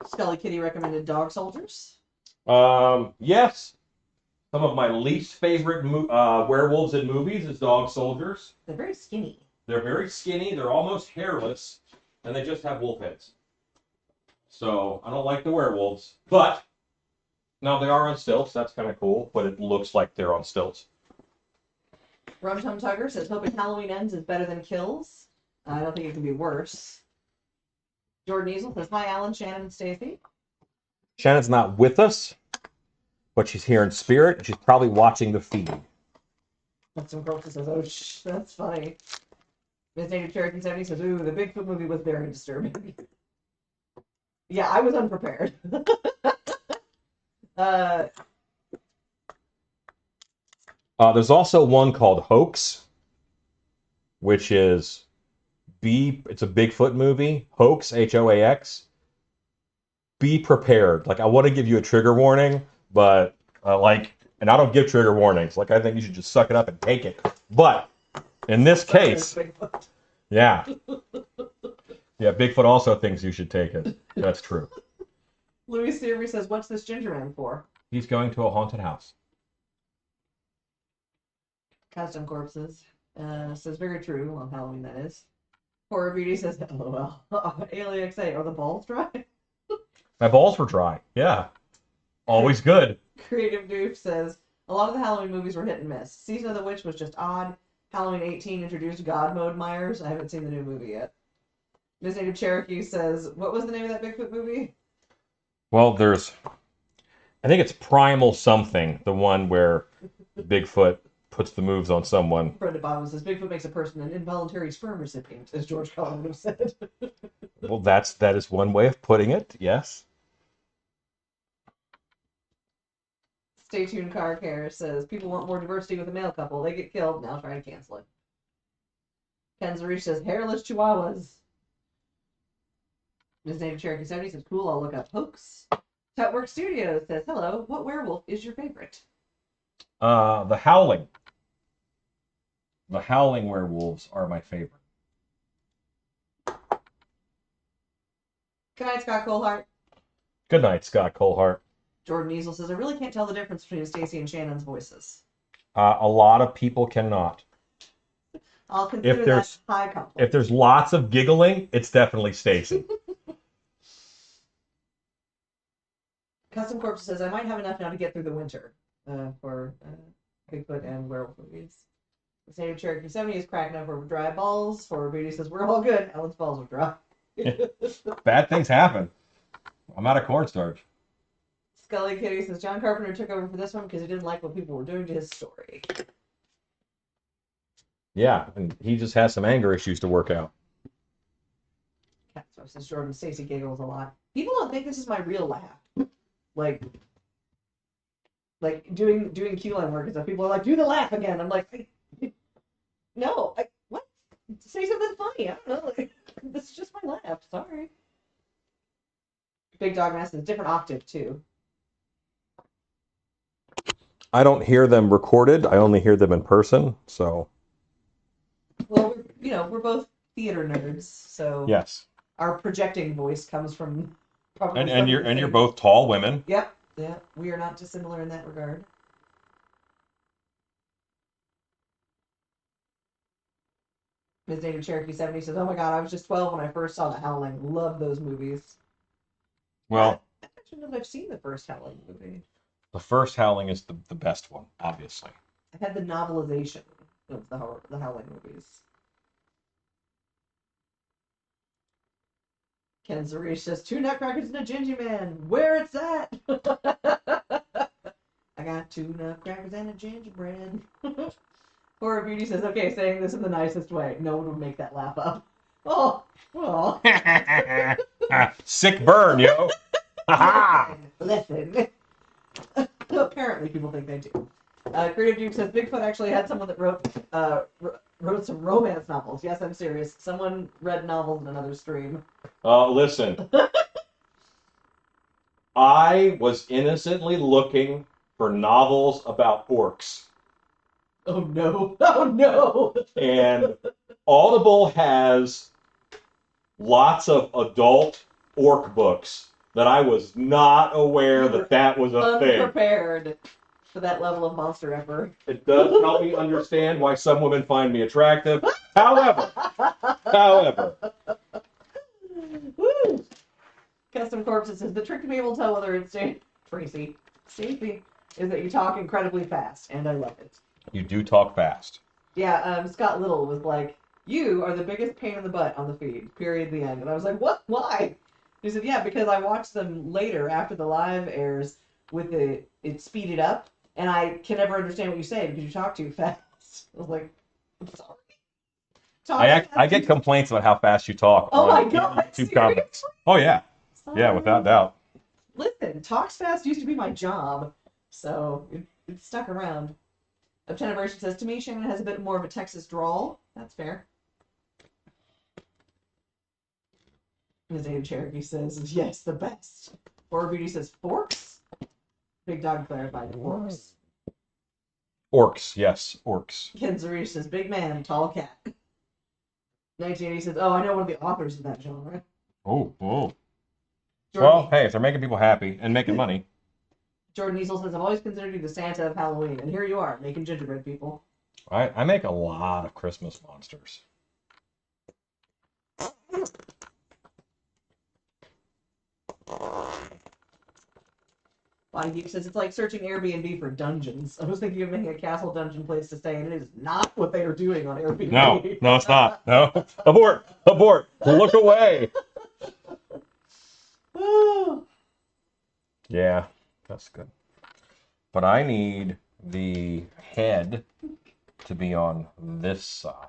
Scully Kitty recommended Dog Soldiers. Yes. Some of my least favorite werewolves in movies is dog soldiers. They're very skinny. They're very skinny. They're almost hairless, and they just have wolf heads. So I don't like the werewolves, but now they are on stilts. That's kind of cool, but it looks like they're on stilts. Rum Tum Tugger says, hoping Halloween Ends is better than Kills. I don't think it can be worse. Jordan Easel says, hi, Alan, Shannon, and Stacy. Shannon's not with us, but she's here in spirit, and she's probably watching the feed. Some girl says, oh, that's funny. Miss Native Cherokee 70 says, ooh, the Bigfoot movie was very disturbing. Yeah, I was unprepared. There's also one called Hoax, which is it's a Bigfoot movie. Hoax, Hoax. Be prepared. Like, I want to give you a trigger warning, but and I don't give trigger warnings. Like, I think you should just suck it up and take it. But in this case, yeah. Yeah, Bigfoot also thinks you should take it. That's true. Louis Searby says, what's this ginger man for? He's going to a haunted house. Custom Corpses says, very true, on Halloween that is. Horror Beauty says, LOL. ALEXA, are the balls dry? My balls were dry. Yeah. Always good. Creative Doof says, a lot of the Halloween movies were hit and miss. Season of the Witch was just odd. Halloween 18 introduced God Mode Myers. I haven't seen the new movie yet. Miss Native Cherokee says, what was the name of that Bigfoot movie? Well, I think it's Primal something, the one where Bigfoot puts the moves on someone. Brenda Bob says, Bigfoot makes a person an involuntary sperm recipient, as George Carlin would have said. Well, that is one way of putting it, yes. Stay tuned, Car Care says, people want more diversity with a male couple. They get killed, now try to cancel it. Ken Zarish says, hairless chihuahuas. Ms. Native Cherokee 70 says, cool, I'll look up Hoax. Tutwork Studios says, hello, what werewolf is your favorite? The Howling. The Howling werewolves are my favorite. Good night, Scott Colehart. Good night, Scott Colehart. Jordan Easel says, I really can't tell the difference between Stacy and Shannon's voices. A lot of people cannot. I'll consider that high compliment. If there's lots of giggling, it's definitely Stacy. Custom Corpse says, I might have enough now to get through the winter for Bigfoot and werewolf movies. The Native Cherokee 70 is cracking up over dry balls. For Beauty says, we're all good. Alan's balls are dry. Bad things happen. I'm out of cornstarch. Scully Kitty says, John Carpenter took over for this one because he didn't like what people were doing to his story. Yeah, and he just has some anger issues to work out. Catsup says, Jordan Stacy giggles a lot. People don't think this is my real laugh. Like doing Q-line work and stuff. People are like, do the laugh again. I'm like, no, what? Say something funny. I don't know. Like, this is just my laugh. Sorry. Big Dog Mask is a different octave too. I don't hear them recorded. I only hear them in person. So. Well, we're both theater nerds, so Yes. Our projecting voice comes from probably. And you're both tall women. Yep. Yeah, we are not dissimilar in that regard. Ms. Native Cherokee 70 says, oh my god, I was just 12 when I first saw The Howling. Love those movies. Well, I actually know that I've seen the first Howling movie. the first Howling is the best one, obviously. I had the novelization of the Howling movies. Ken Zarish says, 2 Nutcrackers and a Gingy Man. Where it's at? I got 2 Nutcrackers and a gingerbread. Horror Beauty says, okay, saying this in the nicest way. No one would make that laugh up. Oh, well. Sick burn, yo. Ha Listen. Apparently people think they do. Creative Duke says, Bigfoot actually had someone that wrote some romance novels. Yes, I'm serious. Someone read novels in another stream. Listen. I was innocently looking for novels about orcs. Oh no. Oh no. And Audible has lots of adult orc books that I was not aware that was a thing. Unprepared for that level of monster effort. It does help me understand why some women find me attractive. However, Woo. Custom Corpses says, the trick to be able to tell whether it's Stacey, is that you talk incredibly fast, and I love it. you do talk fast. Yeah, Scott Little was like, you are the biggest pain in the butt on the feed, period, the end. And I was like, what? Why? He said, yeah, because I watch them later after the live airs with it speeded up, and I can never understand what you say because you talk too fast. I was like, I'm sorry. I get complaints about how fast you talk on YouTube comments. Oh yeah. Yeah, without doubt. Listen, talks fast used to be my job, so it's stuck around. Obtenivation says, to me, Shannon has a bit more of a Texas drawl. That's fair. His name Cherokee says, yes, the best. Horror Beauty says, forks? Big Dog clarified, forks. Orcs, yes, orcs. Ken Zarish says, big man, tall cat. 1980 says, oh, I know one of the authors of that genre. Oh. Jordan, Well, hey, if they're making people happy and making money. Jordan Easel says, I've always considered you the Santa of Halloween, and here you are, making gingerbread people. I make a lot of Christmas monsters. Body Geek says, it's like searching Airbnb for dungeons. I was thinking of making a castle dungeon place to stay, and it is not what they are doing on Airbnb. No, it's not. No. Abort. Look away. Yeah, that's good. But I need the head to be on this side.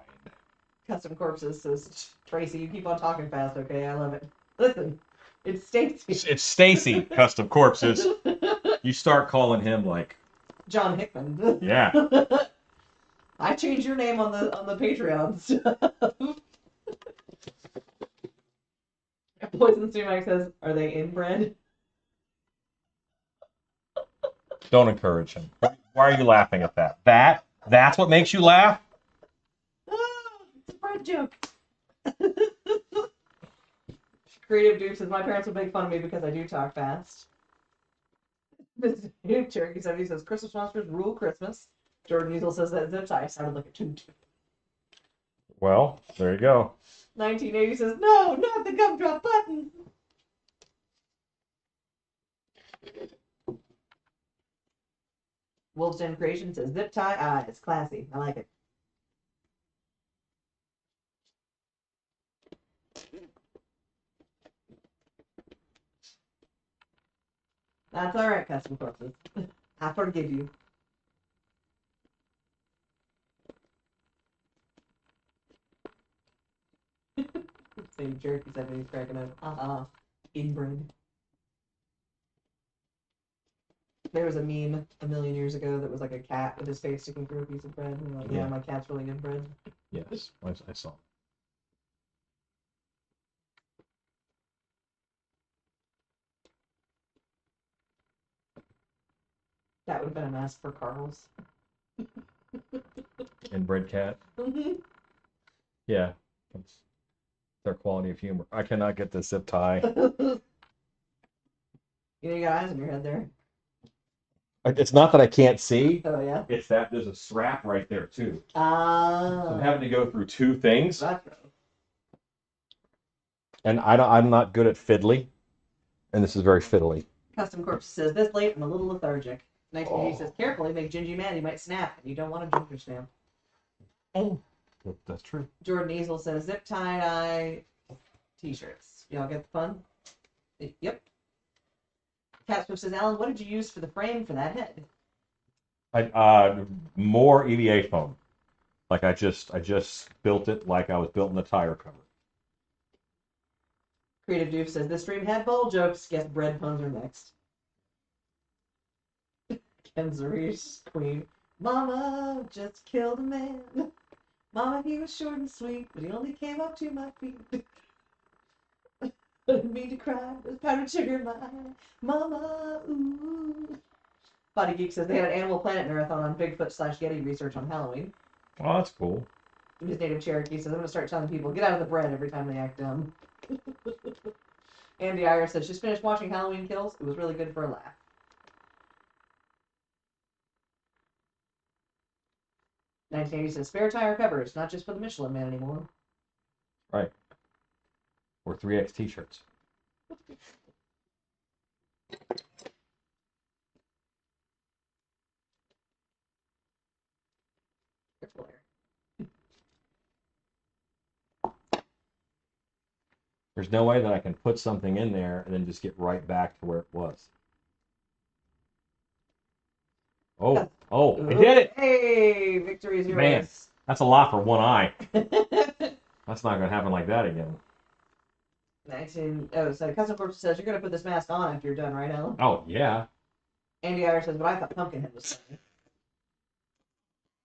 Custom Corpses says, Tracy, you keep on talking fast, okay? I love it. Listen, it's Stacy. It's Stacy, Custom Corpses. You start calling him like John Hickman. Yeah. I changed your name on the Patreon stuff. Poison Sumac says, are they inbred? Don't encourage him. Why are you laughing at that? That's what makes you laugh? It's a Fred joke. Creative Duke says, my parents would make fun of me because I do talk fast. Cherokee 70 says, Christmas monsters rule Christmas. Jordan Easel says that zip tie sounded like a toot. Well, there you go. 1980 says, no, not the gumdrop button. Wolf's Den Creation says, zip tie, it's classy. I like it. That's all right, Custom Corpses. I forgive you. Same jerky said when he's cracking up. Inbred. There was a meme a million years ago that was like a cat with his face sticking through a piece of bread. And like, yeah, my cat's really inbred. Yes, I saw. That would have been a mess for Carlos. Inbred cat. Yeah, that's their quality of humor. I cannot get the zip tie. You know, you got eyes in your head there. It's not that I can't see. Oh, yeah? It's that there's a strap right there, too. So Ah. I'm having to go through two things. That's And I'm not good at fiddly. And this is very fiddly. Custom Corpse says, this late, I'm a little lethargic. 1980 says, carefully, make Gingy mad, he might snap, and you don't want a ginger snap. Oh, that's true. Jordan Easel says, zip tie-dye t-shirts. Y'all get the fun? Yep. Catspip says, Alan, what did you use for the frame for that head? More EVA foam. Like I just built it like I was building the tire cover. Creative Doof says this stream had ball jokes. Guess bread puns are next. Ken Zarish, Queen. Mama just killed a man. Mama, he was short and sweet, but he only came up to my feet. I didn't mean to cry. There's powdered sugar in my eye. Mama, ooh. Body Geek says they had an Animal Planet marathon on Bigfoot/Yeti research on Halloween. Oh, that's cool. His native Cherokee says, I'm going to start telling people, get out of the bread every time they act dumb. Andy Iyer says, just finished watching Halloween Kills. It was really good for a laugh. "1980 says, spare tire covers, not just for the Michelin Man anymore. Right. Or 3X t-shirts. There's no way that I can put something in there and then just get right back to where it was. Oh, I did it! Hey, victory is yours. Man, that's a lot for one eye. That's not going to happen like that again. So Custom Corpse says, you're going to put this mask on after you're done, right, Ellen? Oh, yeah. Andy Iyer says, but I thought Pumpkinhead was funny.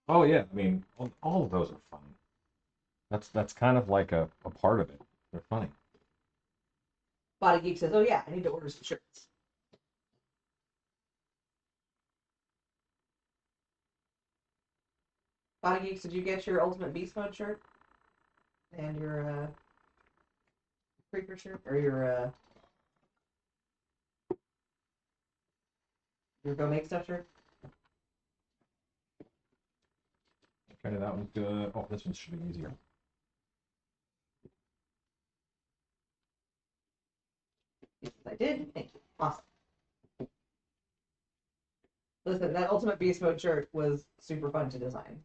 Oh, yeah. I mean, all of those are funny. That's kind of like a part of it. They're funny. Body Geek says, oh yeah, I need to order some shirts. Body Geeks, did you get your Ultimate Beast Mode shirt? And your Creeper shirt? Or your Go Make Stuff shirt? Okay, that one's good. Oh, this one should be easier. Yes, I did. Thank you. Awesome. Listen, that Ultimate Beast Mode shirt was super fun to design.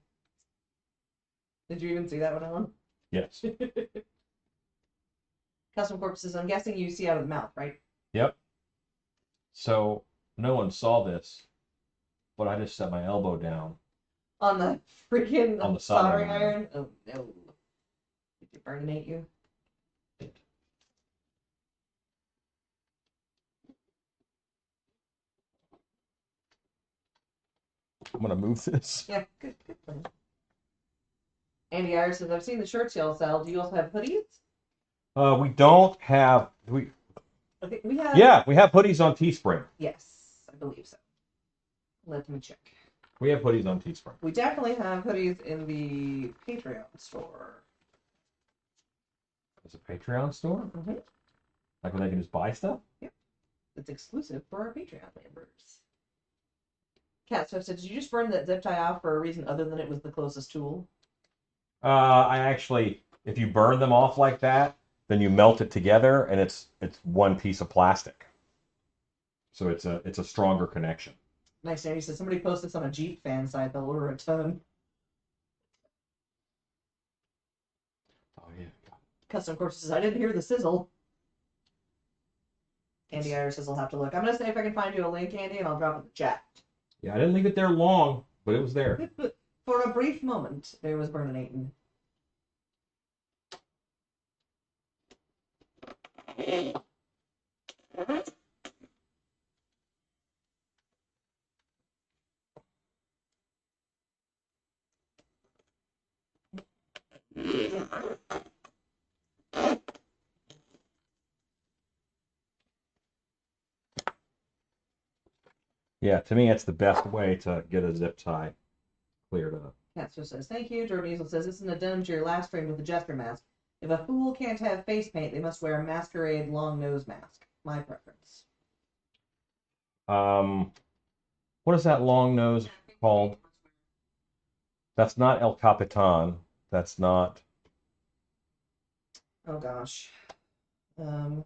Did you even see that one, Ellen? Yes. Custom Corpses, I'm guessing you see out of the mouth, right? Yep. So, no one saw this, but I just set my elbow down. On the freaking On the soldering soldering iron? Oh, no. Did it burninate you? I'm going to move this. Yeah, good plan. Andy Iyer says, I've seen the shirts y'all sell. Do you also have hoodies? We don't have... I think we have... Yeah, we have hoodies on Teespring. Yes, I believe so. Let me check. We have hoodies on Teespring. We definitely have hoodies in the Patreon store. There's a Patreon store? Mm-hmm. Like where they can just buy stuff? Yep. It's exclusive for our Patreon members. Cat Swift said, did you just burn that zip tie off for a reason other than it was the closest tool? I actually, if you burn them off like that, then you melt it together, and it's one piece of plastic. So it's a stronger connection. Nice, Andy said, somebody posted this on a Jeep fan site. They'll order a ton. Oh, yeah. Custom Corpse says, I didn't hear the sizzle. Andy Iyer says, I'll have to look. I'm going to see if I can find you a link, Andy, and I'll drop it in the chat. Yeah, I didn't leave it there long, but it was there. For a brief moment, there was burninating. Yeah, to me, it's the best way to get a zip tie cleared up. Catster says, thank you. Jordan Easel says, this is an addendum to your last stream with the Jester mask. If a fool can't have face paint, they must wear a masquerade long nose mask. My preference. What is that long nose called? That's not El Capitan. That's not... Oh, gosh. Does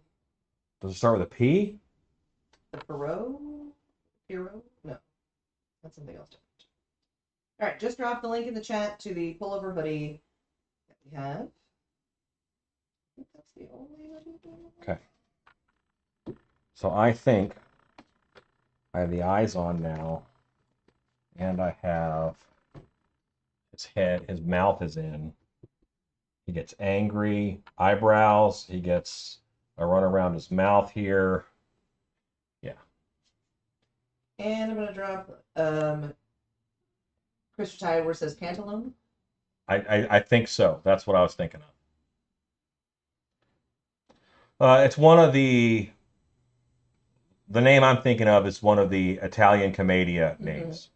it start with a P? The Perot? Hero? No. That's something else different. Alright, just drop the link in the chat to the pullover hoodie that we have. I think that's the only hoodie. Okay. So I think I have the eyes on now, and I have His head, his mouth is in. He gets angry, eyebrows. He gets a run around his mouth here. Yeah. And I'm gonna drop Christopher Tide where it says Pantaloon. I think so. That's what I was thinking of. It's one of the name I'm thinking of is one of the Italian commedia names.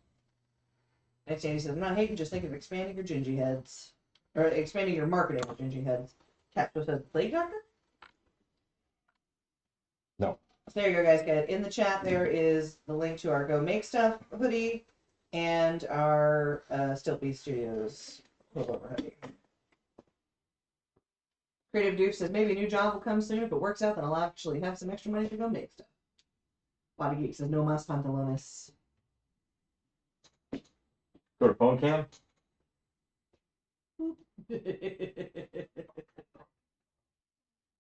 Next Andy says, I'm not hating, just think of expanding your gingy heads. Or expanding your marketing with gingy heads. Capsule says, Plague Doctor? No. So there you go, guys. Get it. In the chat, there is the link to our Go Make Stuff hoodie and our Stiltby Studios pullover hoodie. Creative Duke says, maybe a new job will come soon. If it works out, then I'll actually have some extra money to go make stuff. Body Geek says, no más pantalones. Go to phone cam.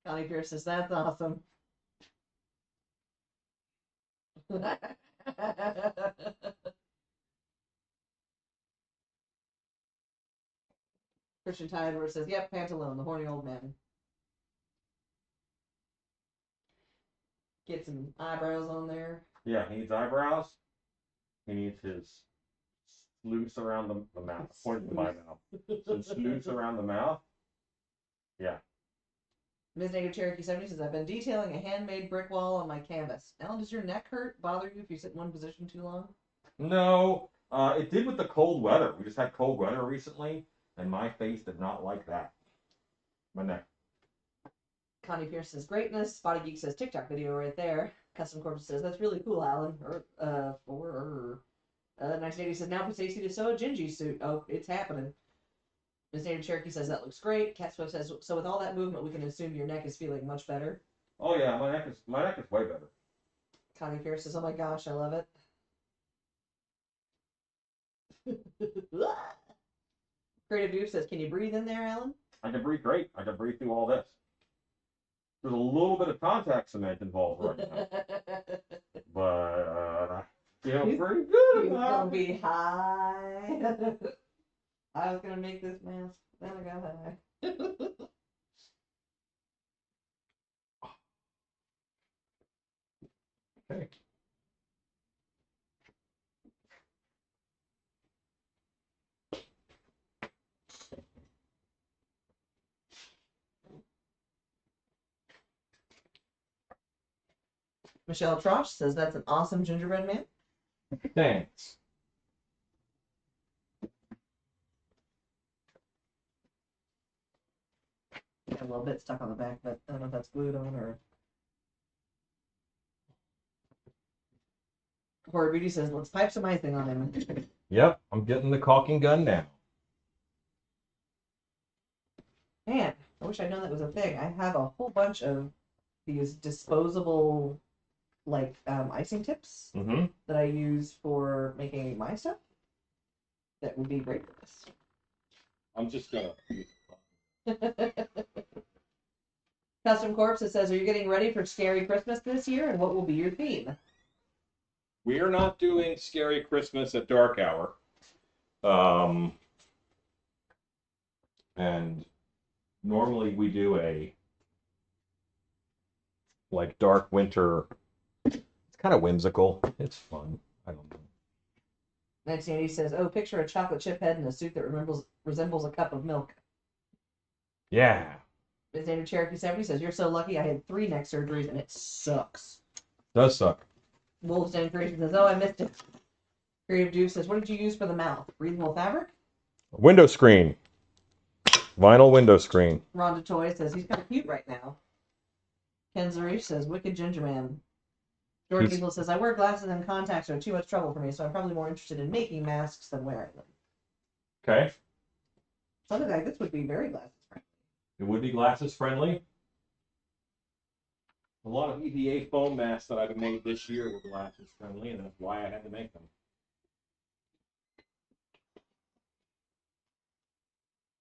Connie Pierce says, that's awesome. Christian Tideward says, yep, Pantalone, the horny old man. Get some eyebrows on there. Yeah, he needs eyebrows. He needs his sleuths around the mouth. Point to my mouth. Some sleuths around the mouth. Yeah. Ms. Native Cherokee 70 says, I've been detailing a handmade brick wall on my canvas. Alan, does your neck bother you if you sit in one position too long? No, it did with the cold weather. We just had cold weather recently, and my face did not like that. My neck. Connie Pierce says, greatness. Body Geek says, TikTok video right there. Custom Corpse says, that's really cool, Alan. 1980 says, now for Stacey to sew a gingy suit. Oh, it's happening. Ms. Native Cherokee says, that looks great. Cat Swift says, so with all that movement, we can assume your neck is feeling much better. Oh yeah, my neck is way better. Connie Pierce says, oh my gosh, I love it. Creative Dude says, can you breathe in there, Alan? I can breathe great. I can breathe through all this. There's a little bit of contact cement involved right now. But I feel pretty good. He's gonna be high. I was gonna make this mask, then I got high. Okay. Michelle Trosh says that's an awesome gingerbread man. Thanks. Got a little bit stuck on the back, but I don't know if that's glued on or. Horror Beauty says, let's pipe some icing on him. Yep, I'm getting the caulking gun now. Man, I wish I'd known that was a thing. I have a whole bunch of these disposable, like, icing tips that I use for making my stuff. That would be great for this. I'm just gonna. Custom Corpse, it says, are you getting ready for Scary Christmas this year, and what will be your theme? We are not doing Scary Christmas at dark hour. And normally we do a like dark winter. It's kind of whimsical. It's fun. I don't know. 1980 says, oh, picture a chocolate chip head in a suit that resembles a cup of milk. Yeah. Ms. Native Cherokee 70 says, you're so lucky I had 3 neck surgeries and it sucks. Does suck. Wolf's Creation says, oh, I missed it. Creative Duke says, what did you use for the mouth? Breathable fabric? Window screen. Vinyl window screen. Rhonda Toy says, he's kind of cute right now. Ken Zarish says, wicked ginger man. George Eagle says, I wear glasses and contacts are too much trouble for me, so I'm probably more interested in making masks than wearing them. Okay. Something like this would be very glasses friendly. It would be glasses friendly. A lot of EVA foam masks that I've made this year were glasses friendly, and that's why I had to make them.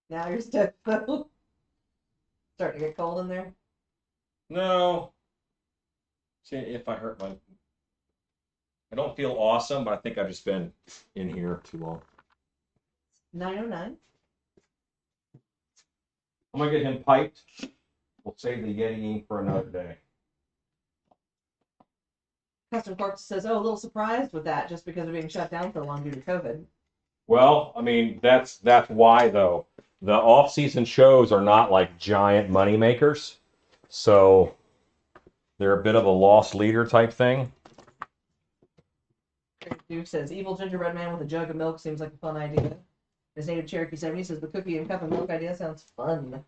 Now you're stuck, though. Starting to get cold in there. No. See, if I hurt my... I don't feel awesome, but I think I've just been in here too long. 909. I'm gonna get him piped. We'll save the Yeti for another day. Custom Corpse says, oh, a little surprised with that just because of being shut down so long due to COVID. Well, I mean, that's why though. The off-season shows are not like giant money makers, so they're a bit of a lost leader type thing. Duke says, evil gingerbread man with a jug of milk seems like a fun idea. His native Cherokee 70 says, the cookie and cup of milk idea sounds fun.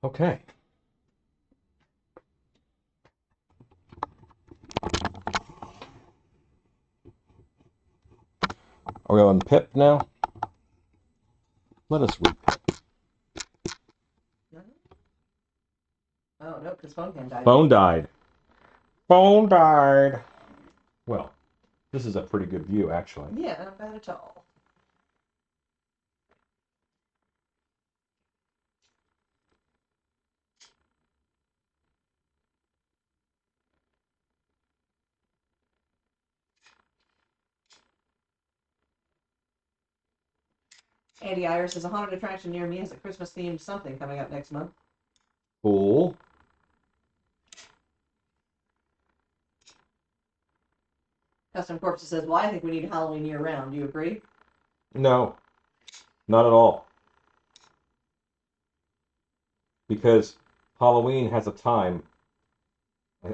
Okay. Are we on Pip now? Let us read. Oh, no, because phone cam died. Phone died. Phone died. Well, this is a pretty good view, actually. Yeah, not bad at all. Andy Iris says, a haunted attraction near me has a Christmas-themed something coming up next month. Cool. Custom Corpse says, well, I think we need Halloween year-round. Do you agree? No, not at all. Because Halloween has a time.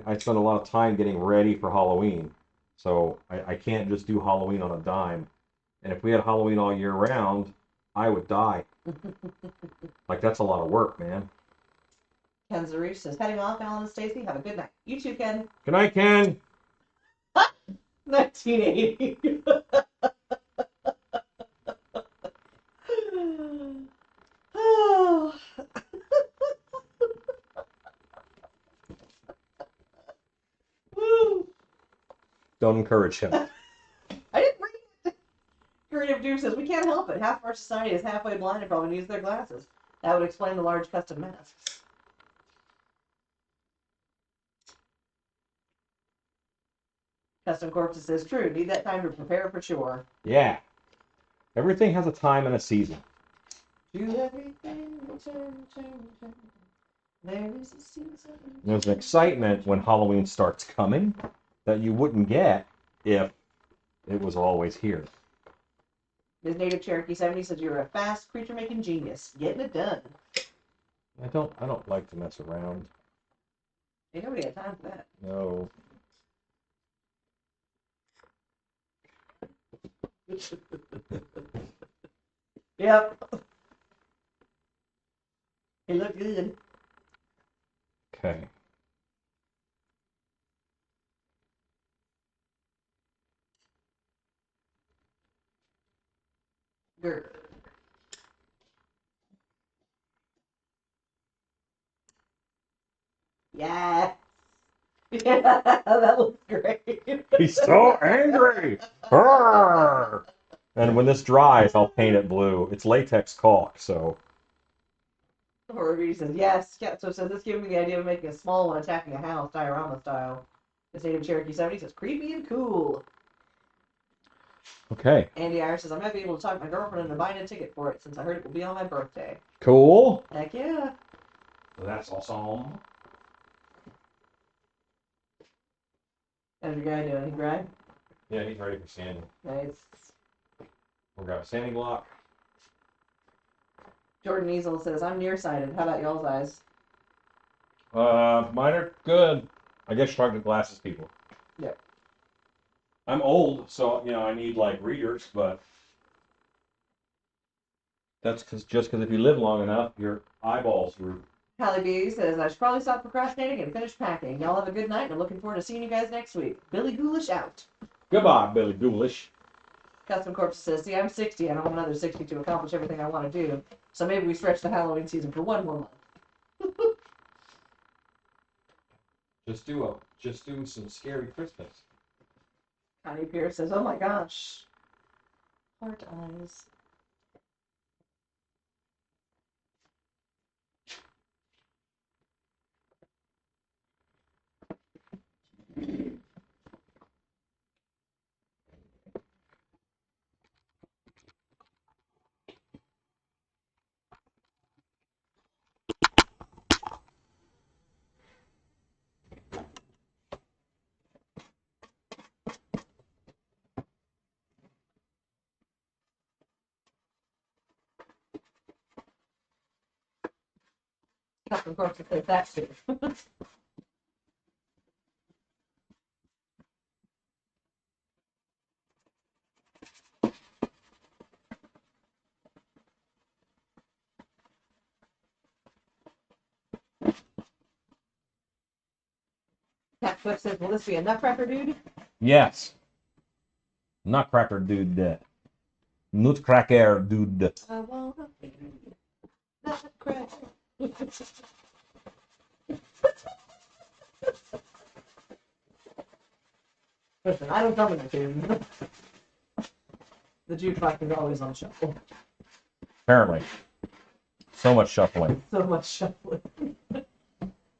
I spend a lot of time getting ready for Halloween. So I can't just do Halloween on a dime. And if we had Halloween all year round, I would die. Like, that's a lot of work, man. Ken Zarif says, heading off, Alan and Stacy. Have a good night. You too, Ken. Good night, Ken. 1980. Oh. Woo. Don't encourage him. I didn't read it. Creative Dude says, we can't help it. Half of our society is halfway blind and probably needs their glasses. That would explain the large custom masks. Custom Corpse says, true. Need that time to prepare for sure. Yeah. Everything has a time and a season. Do everything, there is a season. There's an excitement when Halloween starts coming that you wouldn't get if it was always here. His native Cherokee 70 says, you're a fast creature-making genius. Getting it done. I don't like to mess around. Ain't nobody got time for that. No. Yep. He looked good. Okay. Good. Yeah. Yeah, that looks great. He's so angry. Arrgh! And when this dries, I'll paint it blue. It's latex caulk, so. Horror Beauty says, yes. Yeah, so this gave me the idea of making a small one attacking a house, diorama style. The native Cherokee 70 says, creepy and cool. Okay. Andy Iris says, I might be able to talk my girlfriend into buying a ticket for it since I heard it will be on my birthday. Cool. Heck yeah. That's awesome. How's your guy doing? He dry? Yeah, he's ready for sanding. Nice. We've got a sanding block. Jordan Easel says, I'm nearsighted. How about y'all's eyes? Mine are good. I guess you're talking to glasses people. Yep. I'm old, so I need like readers, but that's just because if you live long enough, your eyeballs are. Hallie B says, I should probably stop procrastinating and finish packing. Y'all have a good night, and I'm looking forward to seeing you guys next week. Billy Ghoulish out. Goodbye, Billy Ghoulish. Custom Corpse says, see, I'm 60. I don't have another 60 to accomplish everything I want to do. So maybe we stretch the Halloween season for one more month. Just do some scary Christmas. Connie Pierce says, oh my gosh. Heart eyes. Of course, it says that too. Cat Flip says, will this be a Nutcracker dude? Yes. Nutcracker dude. Nutcracker dude. I wanna be Nutcracker. Listen, I don't come in the tune. The jukebox is always on shuffle. Apparently. So much shuffling. So much shuffling.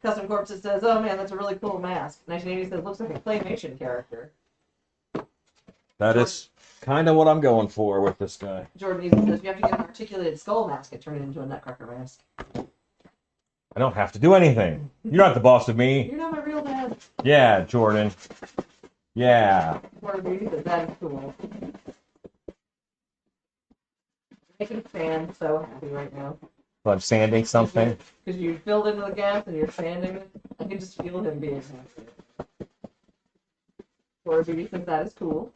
Custom Corpses says, oh man, that's a really cool mask. 1980 says, looks like a claymation character. That is kind of what I'm going for with this guy. Jordan even says, you have to get an articulated skull mask and turn it into a Nutcracker mask. I don't have to do anything. You're not the boss of me. You're not my real dad. Yeah, Jordan. Yeah. Jordan Beauty says, that is cool. Making Stan so happy right now. So I'm sanding something. Because you filled in the gaps and you're sanding it. I can just feel him being happy. Jordan Beauty says, that is cool.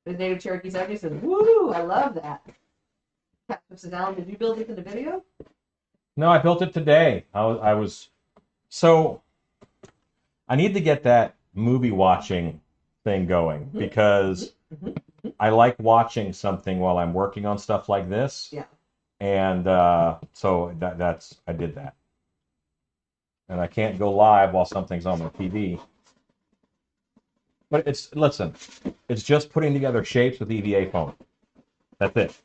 The Native Cherokee 70 says, woo, I love that. Captain says, Alan, did you build it for the video? No, I built it today. I was so I need to get that movie watching thing going because I like watching something while I'm working on stuff like this. Yeah. And so that's I did that. And I can't go live while something's on my TV. But it's just putting together shapes with EVA foam. That's it.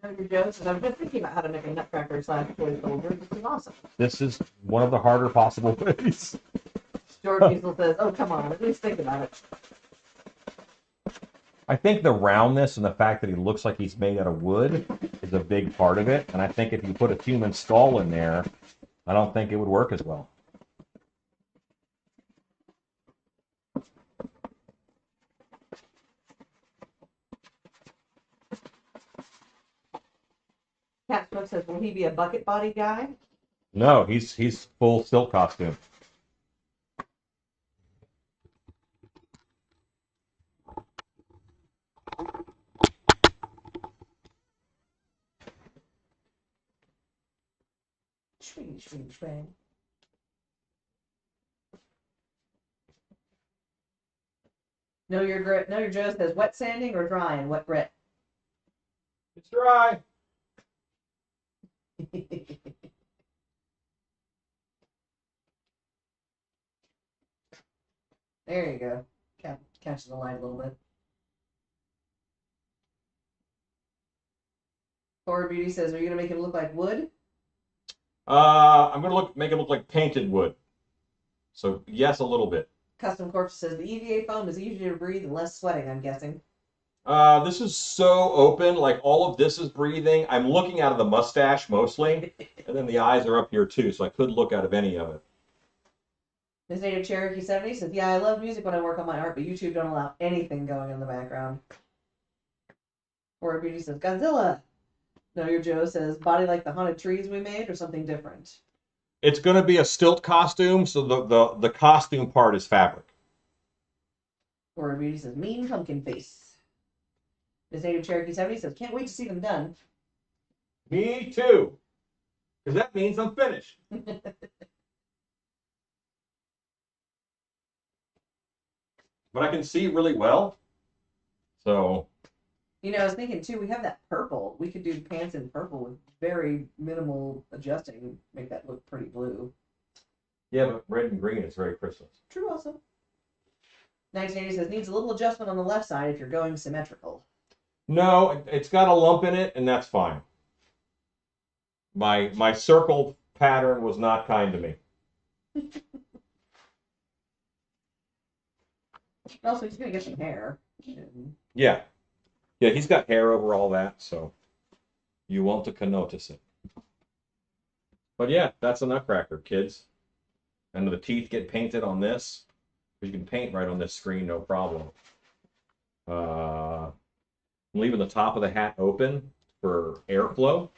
Your Joe says, I was just thinking about how to make a Nutcracker / toy soldier. This is awesome. This is one of the harder possible ways. George Diesel says, oh, come on, at least think about it. I think the roundness and the fact that he looks like he's made out of wood is a big part of it. And I think if you put a human skull in there, I don't think it would work as well. Cat Smoke says, will he be a bucket body guy? No, he's full silk costume. Swing, swing, swing. Know your grit. Know your Joe says, wet sanding or dry and wet grit? It's dry. There you go. Catches the light a little bit. Horror Beauty says, are you going to make it look like wood? I'm gonna make it look like painted wood. So yes, a little bit. Custom Corpse says, the EVA foam is easier to breathe and less sweating, I'm guessing. This is so open, like all of this is breathing. I'm looking out of the mustache mostly, and then the eyes are up here too, so I could look out of any of it. His Native Cherokee 70 says, yeah, I love music when I work on my art, but YouTube don't allow anything going in the background. Horror Beauty says, Godzilla. No, your Joe says, body like the haunted trees we made or something different? It's gonna be a stilt costume, so the costume part is fabric. Horror Beauty says, mean pumpkin face. His Native Cherokee 70 says, can't wait to see them done. Me too, because that means I'm finished. But I can see really well, so. You know, I was thinking too, we have that purple. We could do pants in purple with very minimal adjusting, make that look pretty blue. Yeah, but red and green is very Christmas. True also. 1980 says, needs a little adjustment on the left side if you're going symmetrical. No, it's got a lump in it, and that's fine. My circle pattern was not kind to me. Also, he's gonna get some hair. Yeah. Yeah, he's got hair over all that, so you won't notice it. But yeah, that's a Nutcracker, kids. And the teeth get painted on this. You can paint right on this screen, no problem. I'm leaving the top of the hat open for airflow.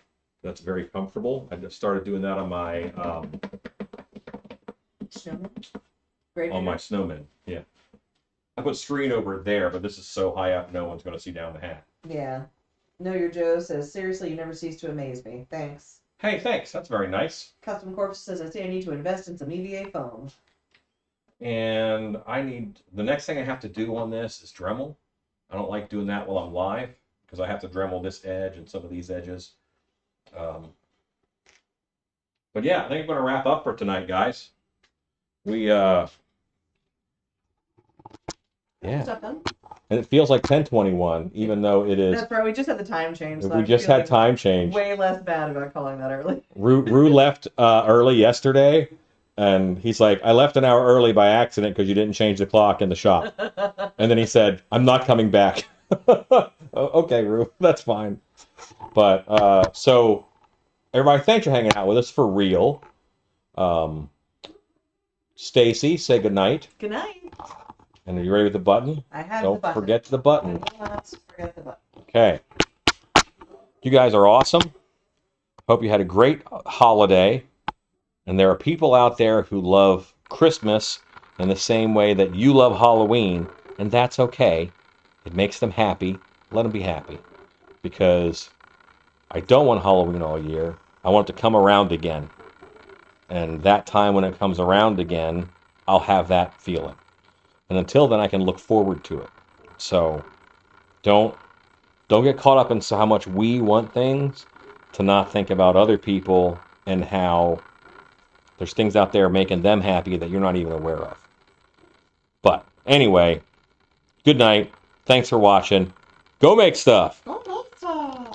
That's very comfortable. I just started doing that on my Snowman? snowman. Yeah. I put screen over there, but this is so high up, no one's going to see down the hat. Yeah. Know Your Joe says, seriously, you never cease to amaze me. Thanks. Hey, thanks. That's very nice. Custom Corpse says, I say I need to invest in some EVA foam. And the next thing I have to do on this is Dremel. I don't like doing that while I'm live because I have to Dremel this edge and some of these edges. But yeah, I think I'm going to wrap up for tonight, guys. Yeah. Stuff done? And it feels like 10:21, even though it is. That's right. We just had the time change. So We just had time change. Way less bad about calling that early. Rue left early yesterday, and he's like, I left an hour early by accident because you didn't change the clock in the shop. And then he said, I'm not coming back. Okay, Rue, that's fine. But so, everybody, thanks for hanging out with us for real. Stacy, say goodnight. Good night. And are you ready with the button? I have Don't the button. forget the button. I will not forget the button. Okay. You guys are awesome. Hope you had a great holiday. And there are people out there who love Christmas in the same way that you love Halloween, and that's okay. It makes them happy. Let them be happy. Because I don't want Halloween all year. I want it to come around again. And that time when it comes around again, I'll have that feeling. And until then, I can look forward to it. So don't get caught up in how much we want things, to not think about other people and how there's things out there making them happy that you're not even aware of. But anyway, good night. Thanks for watching. Go make stuff. Go make stuff.